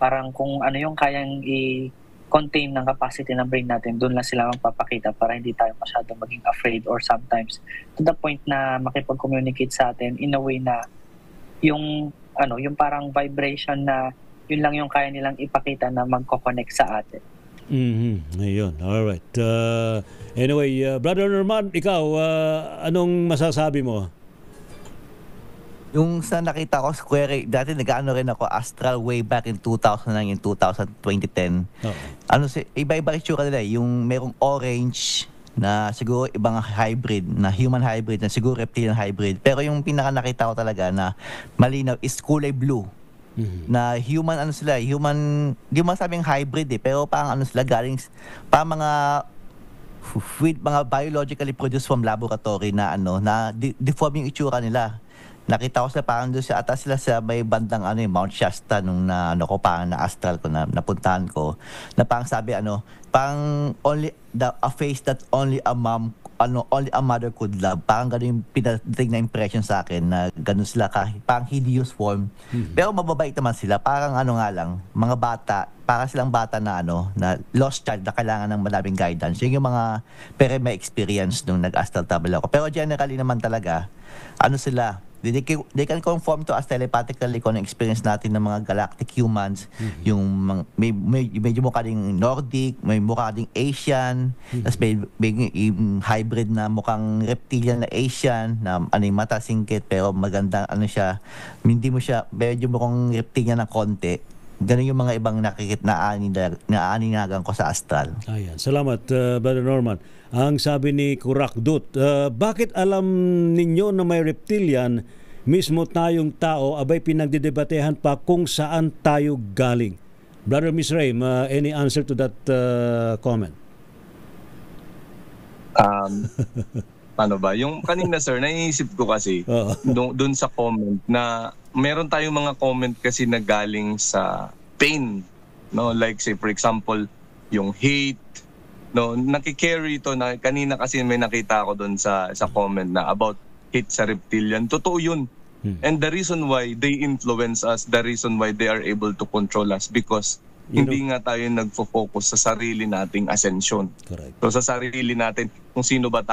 K: parang kung ano yung kayang i-contain ng capacity ng brain natin, doon lang sila magpapakita para hindi tayo masyadong maging afraid or sometimes to the point na makipag-communicate sa atin in a way na yung parang vibration na yun lang yung kaya nilang ipakita na magko-connect sa atin.
B: Ayun. Alright. Anyway, Brother Norman, ikaw, anong masasabi mo?
L: Yung sa nakita ko sa query, dati nag-ano rin ako astral way back in 2009 and 2010. Iba-iba itsura nila. Yung merong orange na siguro ibang hybrid, na human hybrid, na siguro reptilian hybrid. Pero yung pinaka nakita ko talaga na malinaw is kulay blue. Na human human, di mo sabing hybrid pero parang sila galing pa mga with mga biologically produced from laboratory na na deform yung itsura nila. nakita ko sila parang doon sa atas sila sa may bandang Mount Shasta nung parang na-astral ko na napuntahan ko, na parang sabi parang only a face that only a mother could love. Parang ganun yung pinating na impression sa akin, na ganun sila parang hideous form. Pero mababait naman sila. Parang nga lang, mga bata, para silang bata na na lost child na kailangan ng maraming guidance. Yun yung mga may experience nung nag-astral travel ako. Pero generally naman talaga, sila, they can conform to us telepathically kung experience natin ng mga galactic humans. Yung medyo mukha ding Nordic, may mukha ding Asian, tapos may hybrid na mukhang reptilian na Asian, na yung mata singkit pero maganda siya, hindi mo siya, medyo mukhang reptilian na konti. Ganun yung mga ibang naaninagan ko sa astral.
B: Ayan. Salamat, Brother Norman. Ang sabi ni Kurakdut, bakit alam ninyo na may reptilian, mismo tayong tao, abay pinagdidebatehan pa kung saan tayo galing? Brother Miss Raim, any answer to that comment?
F: Paano ba? Yung kanina sir, naiisip ko kasi doon sa comment na meron tayong mga comment kasi na galing sa pain, no? Like say for example, yung hate, no, nakikarry ito na kanina kasi may nakita ako doon sa comment na about hate sa reptilian. Totoo yun. And the reason why they influence us, the reason why they are able to control us, because hindi nga tayo nagfo-focus sa sarili nating ascension.
B: Correct.
F: So sa sarili natin, kung sino ba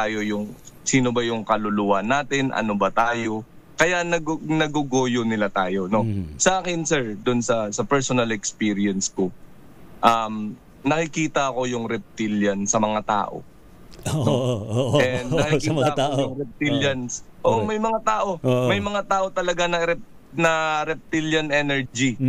F: yung kaluluwa natin, ano ba tayo, kaya nagugoyo nila tayo, no? Sa akin sir, doon sa personal experience ko, nakikita ko yung reptilian sa mga tao. And nakikita ko yung reptilians. May mga tao. May mga tao talaga na reptilian energy.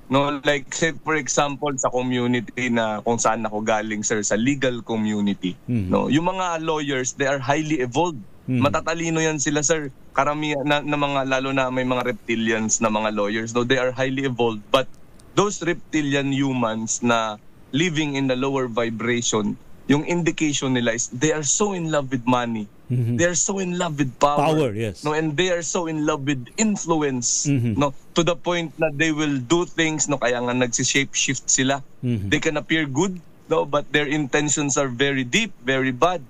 F: No, like say for example sa community na kung saan ako galing sir, sa legal community. No, yung mga lawyers, they are highly evolved. Matatalino yan sila sir. Karamihan na mga, lalo na may mga reptilians na mga lawyers, no, they are highly evolved. But those reptilian humans na living in the lower vibration, yung indication nila is they are so in love with money. They are so in love with power.
B: Yes.
F: No, and they are so in love with influence. No, to the point na they will do things, no, kaya nga nagsi-shape shift sila. They can appear good, no, but their intentions are very deep, very bad.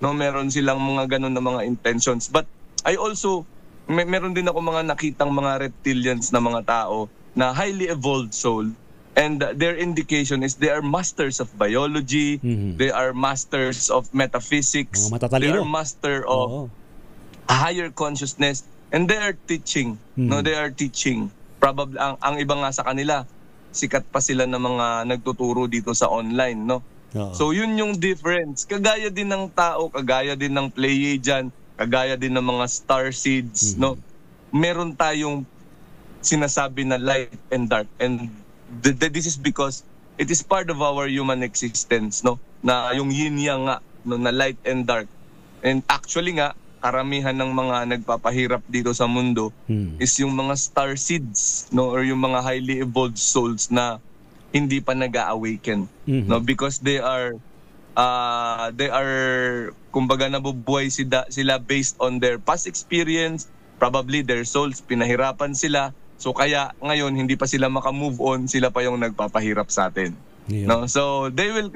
F: No, meron silang mga ganun na mga intentions. But I also meron din ako mga nakitang mga reptilians na mga tao na highly evolved soul. And their indication is they are masters of biology, they are masters of metaphysics, they are master of a higher consciousness, and they are teaching. No, they are teaching. Probably ang iba nga sa kanila, sikat pa sila na mga nagtuturo dito sa online, no? So yun yung difference. Kagaya din ng tao, kagaya din ng Pleiadian, kagaya din ng mga star seeds, no? Meron tayong sinasabi na light and dark, and this is because it is part of our human existence, no, na yung yin yang nga, no, na light and dark. And actually nga karamihan ng mga nagpapahirap dito sa mundo is yung mga star seeds, no, or yung mga highly evolved souls na hindi pa nag-awaken, no, because they are kumbaga nabubuhay sila based on their past experience, probably their souls pinahirapan sila. So kaya ngayon hindi pa sila maka-move on, sila pa yung nagpapahirap sa atin. No? So there will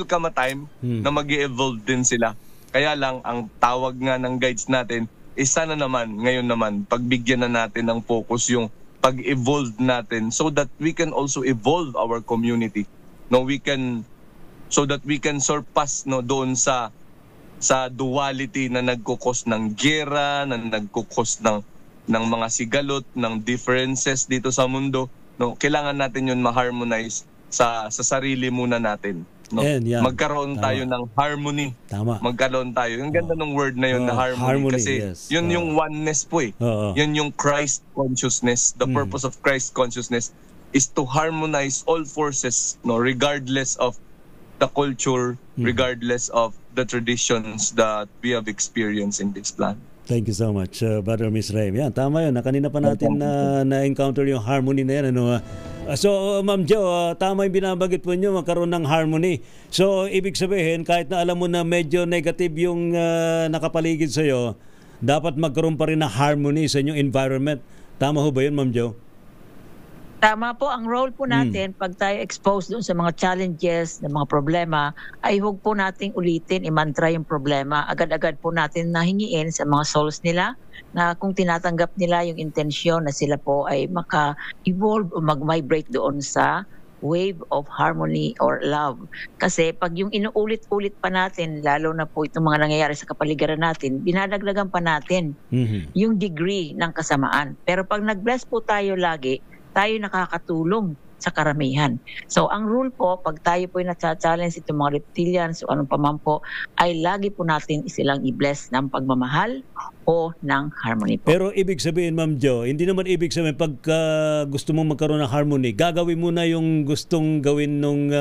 F: come a time na mag-evolve din sila. Kaya lang ang tawag nga ng guides natin is sana naman ngayon naman pagbigyan na natin ng focus yung pag-evolve natin so that we can also evolve our community. No, so that we can surpass, no, doon sa duality na nagkukos ng gera, na nagkukos ng mga sigalot, ng differences dito sa mundo, no, kailangan natin yun ma-harmonize sa sarili muna natin, no? Magkaroon tayo ng harmony. Magkaroon tayo. Yung ganda ng word na yun, na harmony kasi yun yung oneness po eh. Yun yung Christ consciousness. The purpose of Christ consciousness is to harmonize all forces, no, regardless of the culture, regardless of the traditions that we have experienced in this planet.
B: Thank you so much, Brother Miss Raim. Yan, tama yun. Kanina pa natin na-encounter yung harmony na yan. Ano? So, Ma'am Jo, tama yung binabagit po nyo, magkaroon ng harmony. So, ibig sabihin, kahit na alam mo na medyo negative yung nakapaligid sa'yo, dapat magkaroon pa rin ng harmony sa inyong environment. Tama ho ba yun, Ma'am Jo?
J: Tama po, ang role po natin pag tayo exposed doon sa mga challenges, ng mga problema, ay huwag po nating ulitin, imantra yung problema. Agad-agad po natin nahingiin sa mga souls nila na kung tinatanggap nila yung intensyon na sila po ay maka-evolve o mag-vibrate doon sa wave of harmony or love. Kasi pag yung inuulit-ulit pa natin, lalo na po itong mga nangyayari sa kapaligiran natin, dinadagdagan pa natin yung degree ng kasamaan. Pero pag nag-bless po tayo lagi, tayo nakakatulong sa karamihan. So, ang rule po, pag tayo po ay na-challenge itong mga reptilians o anong paman po, ay lagi po natin silang i-bless ng pagmamahal o ng harmony po.
B: Pero ibig sabihin, Ma'am Jo, hindi naman ibig sabihin pag gusto mong magkaroon ng harmony, gagawin mo na yung gustong gawin ng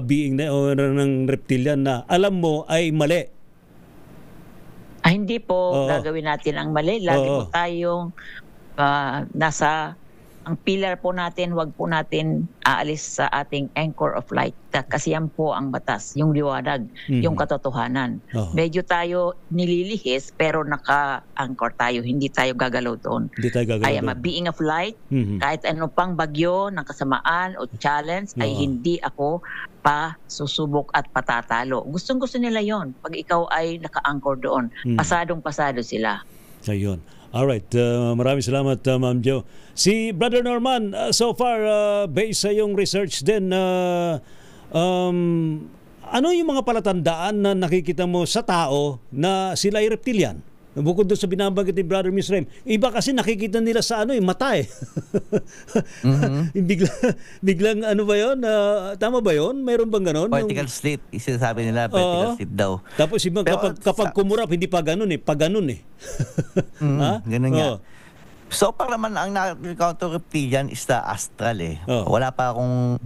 B: being na o ng reptilian na alam mo ay mali.
J: Hindi po gagawin natin ang mali. Lagi po tayong nasa ang pillar po natin, wag po natin aalis sa ating anchor of light. Kasi yan po ang batas, yung liwanag, yung katotohanan. Medyo tayo nililihis pero naka-anchor tayo, hindi tayo gagalaw doon.
B: Hindi tayo gagalaw doon.
J: I am a being of light, kahit ano pang bagyo ng kasamaan o challenge, ay hindi ako pa susubok at patatalo. Gustong-gusto nila yon pag ikaw ay naka-anchor doon. Pasadong-pasado sila.
B: Ayun. Alright, maraming salamat, Ma'am Jo. Si Brother Norman, so far, based sa yung research din, ano yung mga palatandaan na nakikita mo sa tao na sila ay reptilian? Bukod doon sa binabanggit ni Brother Misraim, iba kasi nakikita nila sa mata eh. Biglang ano ba yun? Tama ba yun? Mayroon bang ganon?
L: Vertical slit. Isasabi nila vertical slit daw.
B: Tapos kapag kumurap, hindi pa ganon eh. Pag ganon eh.
L: Ganun nga. So, para naman ang na-counter reptilian is the astral eh. Wala pa akong...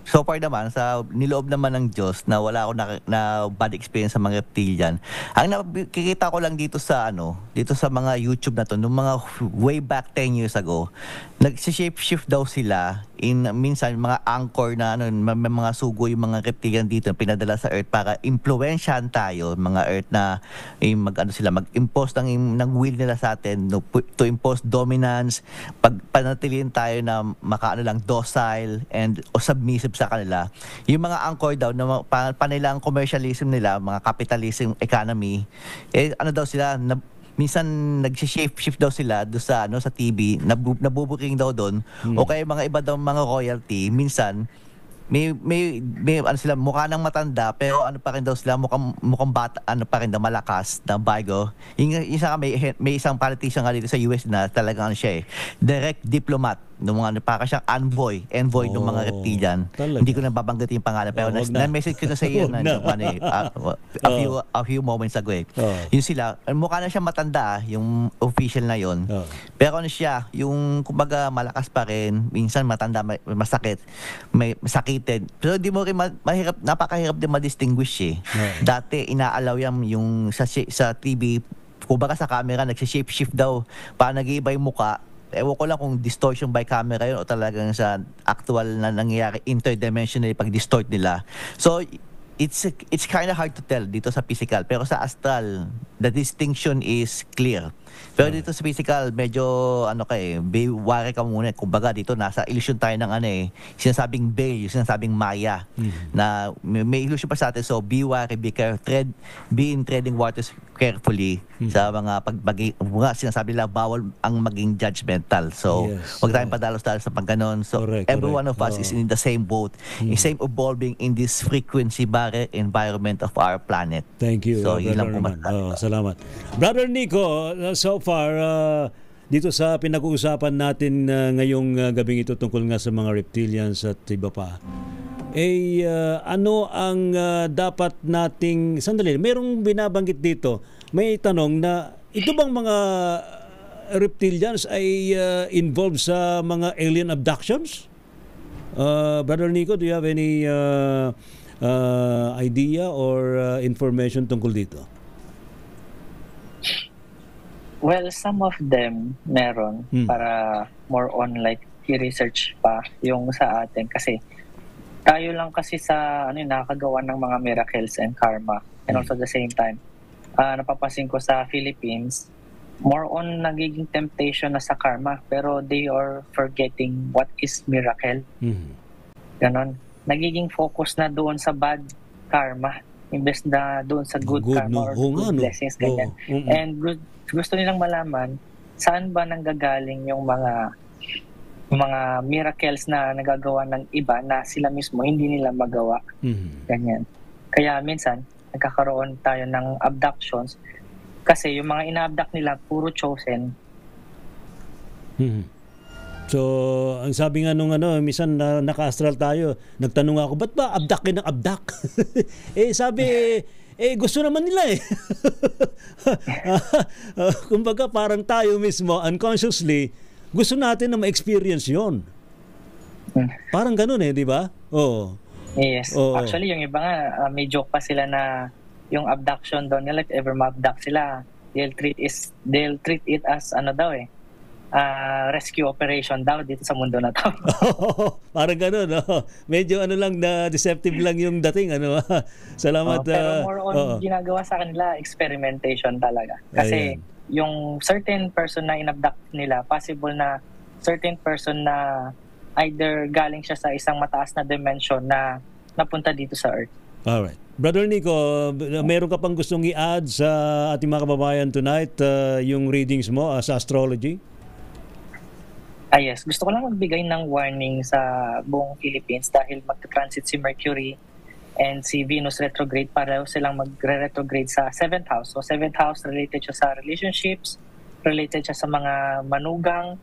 L: So far naman, sa niloob naman ng Diyos na wala ako na bad experience sa mga reptilian. Ang nakikita ko lang dito sa dito sa mga YouTube na to, nung mga way back 10 years ago, nag-shape-shift daw sila minsan mga anchor na may mga sugo yung mga reptilian dito pinadala sa Earth para impluwensyahan tayo, mga Earth na mag-impose ng will nila sa atin, to impose dominance, panatilihin tayo na docile and submissive sa kanila. Yung mga anchor daw na panilang commercialism nila, mga capitalism economy, daw sila minsan nag-shift daw sila do sa sa TV, nabubuking daw doon o kaya mga iba daw mga royalty minsan may sila mukha ng matanda pero pa rin daw sila mukhang bata, pa rin daw malakas na bago. Isa may isang politician nga dito sa US na talagang siya direct diplomat ng mga para siyang envoy ng mga reptilian. Hindi ko na babanggitin yung pangalan pero na-message ko na sa iyo a few moments ago Yun sila, mukha na siya matanda yung official na yon. Pero siya, yung kumbaga malakas pa rin, minsan matanda, masakit, may sakited. Pero di mo rin napakahirap din ma-distinguish Dati inaalaw yung sa TV, kumbaga sa camera nagsi-shape-shift daw, para nag-iiba yung mukha. Ewan ko lang kung distortion by camera yun o talagang sa actual na nangyayari interdimensional pag-distort nila. So, it's kind of hard to tell dito sa physical. Pero sa astral, the distinction is clear. Pero dito sa physical, medyo wari ka muna. Kumbaga dito, nasa illusion tayo ng sinasabing veil, sinasabing maya, na may illusion pa sa atin. So, be wary, be careful, be in treading waters carefully sa mga sinasabi nila, bawal ang maging judgmental. So, huwag tayong padalos-dalos sa pagganon. So, every one of us is in the same boat, same evolving in this frequency-barrier environment of our planet.
B: Thank you.
L: So, yun lang po
B: salamat. Brother Nico, so far, dito sa pinag-uusapan natin ngayong gabing ito tungkol nga sa mga reptilians at iba pa, ano ang dapat nating... Sandali, mayroong binabanggit dito. May tanong na, ito bang mga reptilians ay involved sa mga alien abductions? Brother Nico, do you have any idea or information tungkol dito?
K: Well, some of them meron para more on i-research pa yung sa atin kasi tayo lang kasi sa nakakagawa ng mga miracles and karma and also at the same time napapansin ko sa Philippines, more on nagiging temptation na sa karma, pero they are forgetting what is miracle. Ganon. Nagiging focus na doon sa bad karma imbes na doon sa good karma or good blessings, ganyan. And gusto nilang malaman saan ba nanggagaling yung mga miracles na nagagawa ng iba na sila mismo hindi nila magawa. Ganyan. Kaya minsan nagkakaroon tayo ng abductions kasi yung mga ina-abduct nila puro chosen.
B: So, ang sabi nga nung minsan naka-astral tayo, nagtanong ako, ba't ba abduct ng abduct? Sabi, gusto naman nila eh. Kumbaga parang tayo mismo, unconsciously, gusto natin na ma-experience yon. Parang ganun di ba? Oo.
K: Yes. Actually, yung iba nga, may joke pa sila na yung abduction daw nila, if ever ma-abduct sila, they'll treat it as rescue operation daw dito sa mundo na to.
B: Parang gano'n, medyo lang na deceptive lang yung dating. Salamat.
K: Pero more on ginagawa sa kanila, experimentation talaga. Kasi yung certain person na inabduct nila, possible na certain person na either galing siya sa isang mataas na dimension na napunta dito sa Earth.
B: Alright. Brother Nico, meron ka pang gustong i-add sa ating mga kababayan tonight, yung readings mo sa astrology?
K: Yes. Gusto ko lang magbigay ng warning sa buong Philippines dahil magta-transit si Mercury and si Venus retrograde. Pareho silang magre-retrograde sa 7th house. So 7th house related siya sa relationships, related siya sa mga manugang,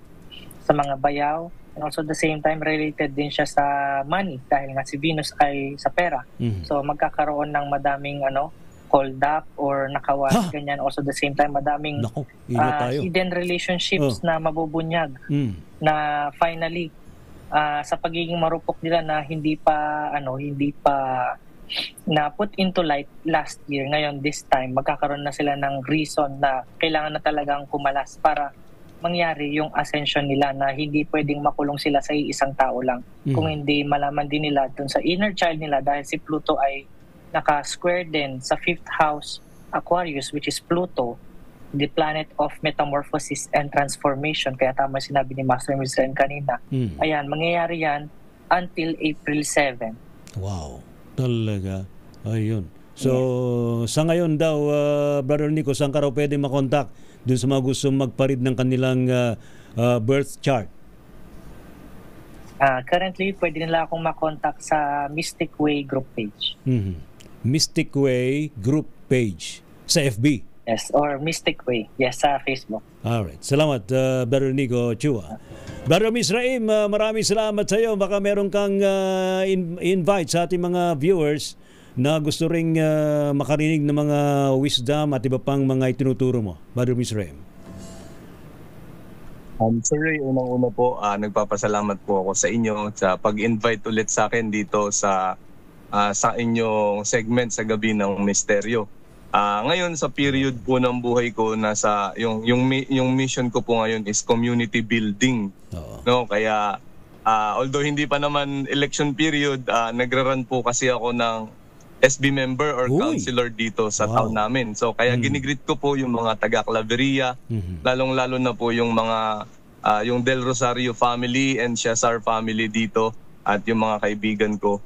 K: sa mga bayaw, and also at the same time related din siya sa money dahil nga si Venus ay sa pera. So magkakaroon ng madaming hold up or nakawas, ganyan. Also at the same time madaming hidden relationships na mabubunyag na finally sa pagiging marupok nila na hindi pa na put into light last year. Ngayon this time magkakaroon na sila ng reason na kailangan na talagang kumalas para mangyari yung ascension nila na hindi pwedeng makulong sila sa isang tao lang. Kung hindi malaman din nila dun sa inner child nila dahil si Pluto ay naka-square din sa 5th house Aquarius, which is Pluto, the planet of metamorphosis and transformation. Kaya tama sinabi ni Master Mizraim kanina. Ayan, mangyayari yan until April 7.
B: Wow, talaga. Ayun. So, sa ngayon daw, Brother Nico, saan ka raw pwede makontak dun sa mga gusto magparid ng kanilang birth chart?
K: Currently, pwede nila akong makontak sa Mystic Way group page.
B: Mystic Way group page sa FB.
K: Yes, or Mystic Way. Yes, sa Facebook.
B: Alright. Salamat, Brother Nico Chua. Brother Mizraim, maraming salamat sa iyo. Baka meron kang invite sa ating mga viewers na gusto ring makarinig ng mga wisdom at iba pang mga itinuturo mo. Brother Mizraim.
F: Sir Ray, unang-una po, nagpapasalamat po ako sa inyo sa pag-invite ulit sa akin dito sa inyong segment sa Gabi ng Misteryo. Ngayon sa period po ng buhay ko, nasa yung mission ko po ngayon is community building. No, kaya although hindi pa naman election period, nagra-run po kasi ako ng SB member or counselor dito sa town namin. So kaya ginigreet ko po yung mga taga Claveria, lalong-lalo na po yung mga yung Del Rosario family and Cesar family dito at yung mga kaibigan ko.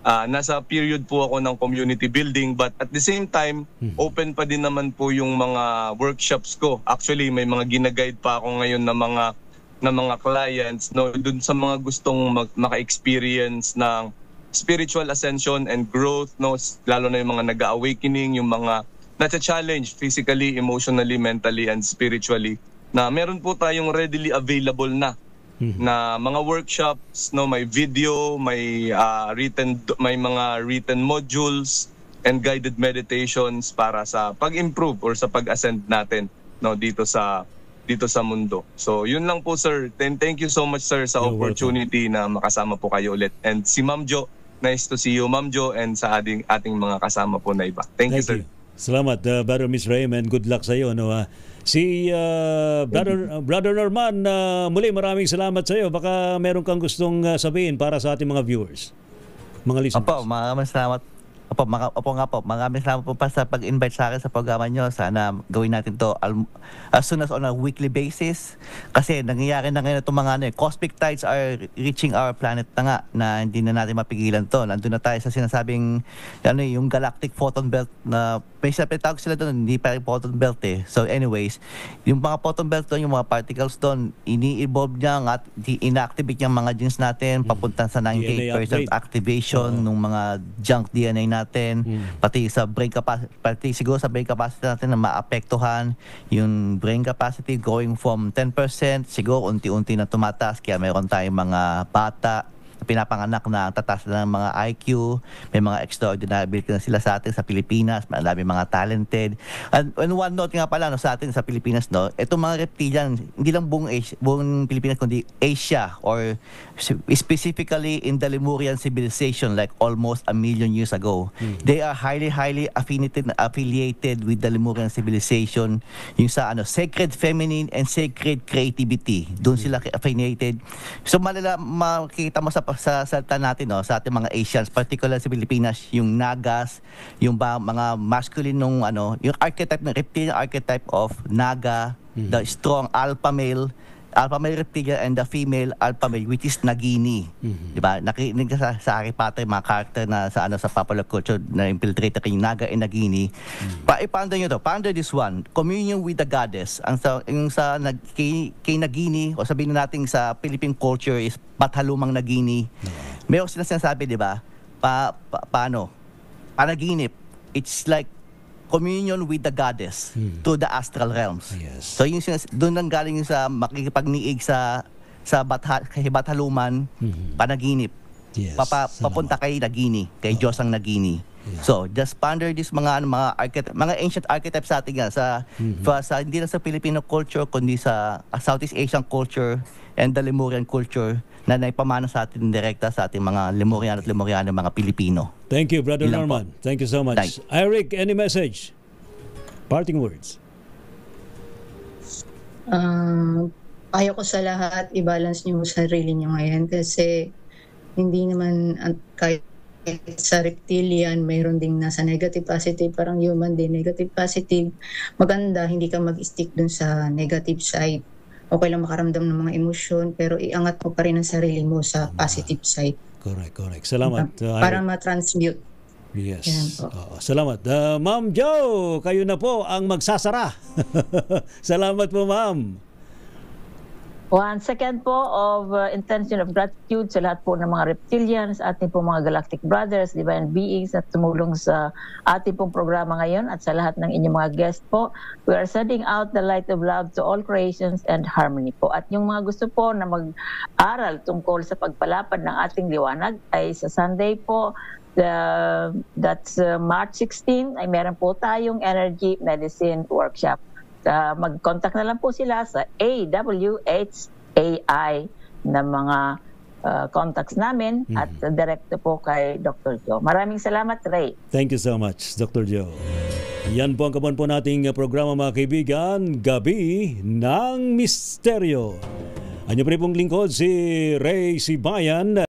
F: Nasa period po ako ng community building, but at the same time, open pa din naman po yung mga workshops ko. Actually, may mga ginaguide pa ako ngayon na mga clients, no, dun sa mga gustong maka-experience ng spiritual ascension and growth, no, lalo na yung mga nag-awakening, yung mga nasa-challenge physically, emotionally, mentally, and spiritually, na meron po tayong readily available na mga workshops, no, may video, may mga written modules and guided meditations para sa pag-improve or sa pag-ascend natin, no, dito sa mundo. So yun lang po, sir. Thank you so much, sir, sa opportunity na makasama po kayo ulit. And si Ma'am Jo, nice to see you, Ma'am Jo, and sa ating mga kasama po na iba. Thank you, sir.
B: Salamat, Brother Mizraim, and good luck sa iyo, no. Si Brother Norman, muli maraming salamat sa iyo. Baka meron kang gustong sabihin para sa ating mga viewers, mga listeners.
L: Opo, maraming salamat Opo nga po. Maraming salamat po pa sa pag-invite sa akin sa programa nyo. Sana gawin natin to as soon as on a weekly basis. Kasi nangyayari na ngayon itong mga cosmic tides are reaching our planet na nga na hindi na natin mapigilan to. Nandun na tayo sa sinasabing yung galactic photon belt na may tawag sila doon, hindi pa rin photon belt eh. So anyways, yung mga photon belt doon, yung mga particles doon, ini-evolve niya at inactivate niya mga genes natin papunta sa 98% activation ng mga junk DNA natin, pati sa brain capacity, pati siguro sa brain capacity natin na maapektuhan yung brain capacity going from 10%, siguro unti-unti na tumataas, kaya mayroon tayong mga bata pinapanganak na tataas na ng mga IQ, may mga extraordinary ability na sila sa atin sa Pilipinas, marami mga talented. And one note nga pala sa atin sa Pilipinas, itong mga reptilian, hindi lang buong Pilipinas, kundi Asia, or specifically in the Lemurian civilization, like almost 1 million years ago. They are highly affiliated with the Lemurian civilization, yung sa sacred feminine and sacred creativity. Doon sila affiliated. So makikita mo sa salita natin, sa ating mga Asians, particularly sa Pilipinas, yung Nagas, yung mga masculine yung archetype, reptilian archetype of Naga, the strong alpha male reptilian, and the female alpha male, which is Nagini. Diba? Nakinig ka sa Harry Potter, mga character na sa popular culture na infiltrator yung Naga and Nagini. Paano nyo to? Paano this one? Communion with the goddess. Kay Nagini, o sabihin natin sa Philippine culture is Bathalumang Nagini. Mayroon sila sinasabi, di ba? Paano? Panaginip. It's like communion with the goddess to the astral realms. So yung doon nang galing yung sa makikipagniig sa kay Bathaluman, panaginip. Papunta kay Nagini, kay Diyos ang Nagini. So just ponder this mga ancient archetypes sa atin sa hindi lang sa Filipino culture kundi sa Southeast Asian culture and the Lemurian culture na naipamana sa atin direkta sa ating mga Lemurian at Lemuriano, mga Pilipino.
B: Thank you, Brother Norman. Thank you so much. Eric, any message? Parting words.
I: Payo ko sa lahat, i-balance niyo sa sarili niyo ngayon kasi hindi naman kahit sa reptilian, mayroon ding nasa negative positive, parang human din, negative positive. Maganda, hindi ka mag-stick dun sa negative side. Okay lang makaramdam ng mga emosyon, pero iangat mo pa rin ang sarili mo sa positive side.
B: Correct. Salamat.
I: Para ma-transmute.
B: Yes. Salamat. Ma'am Jo, kayo na po ang magsasara. Salamat po, ma'am.
J: 1 second po of intention of gratitude sa lahat po ng mga reptilians, ating po mga galactic brothers, divine beings na tumulong sa ating pong programa ngayon, at sa lahat ng inyong mga guest po. We are sending out the light of love to all creations and harmony po. At yung mga gusto po na mag-aral tungkol sa pagpalapad ng ating liwanag ay sa Sunday po, that's March 16, ay meron po tayong energy medicine workshop. Mag-contact na lang po sila sa AWHAI na mga contacts namin at direkto po kay Dr. Joe. Maraming salamat, Ray.
B: Thank you so much, Dr. Joe. Yan po ang kabuuan po nating programa, mga kaibigan, Gabi ng Misteryo. Anyo pa rin pong lingkod si Ray Sibayan.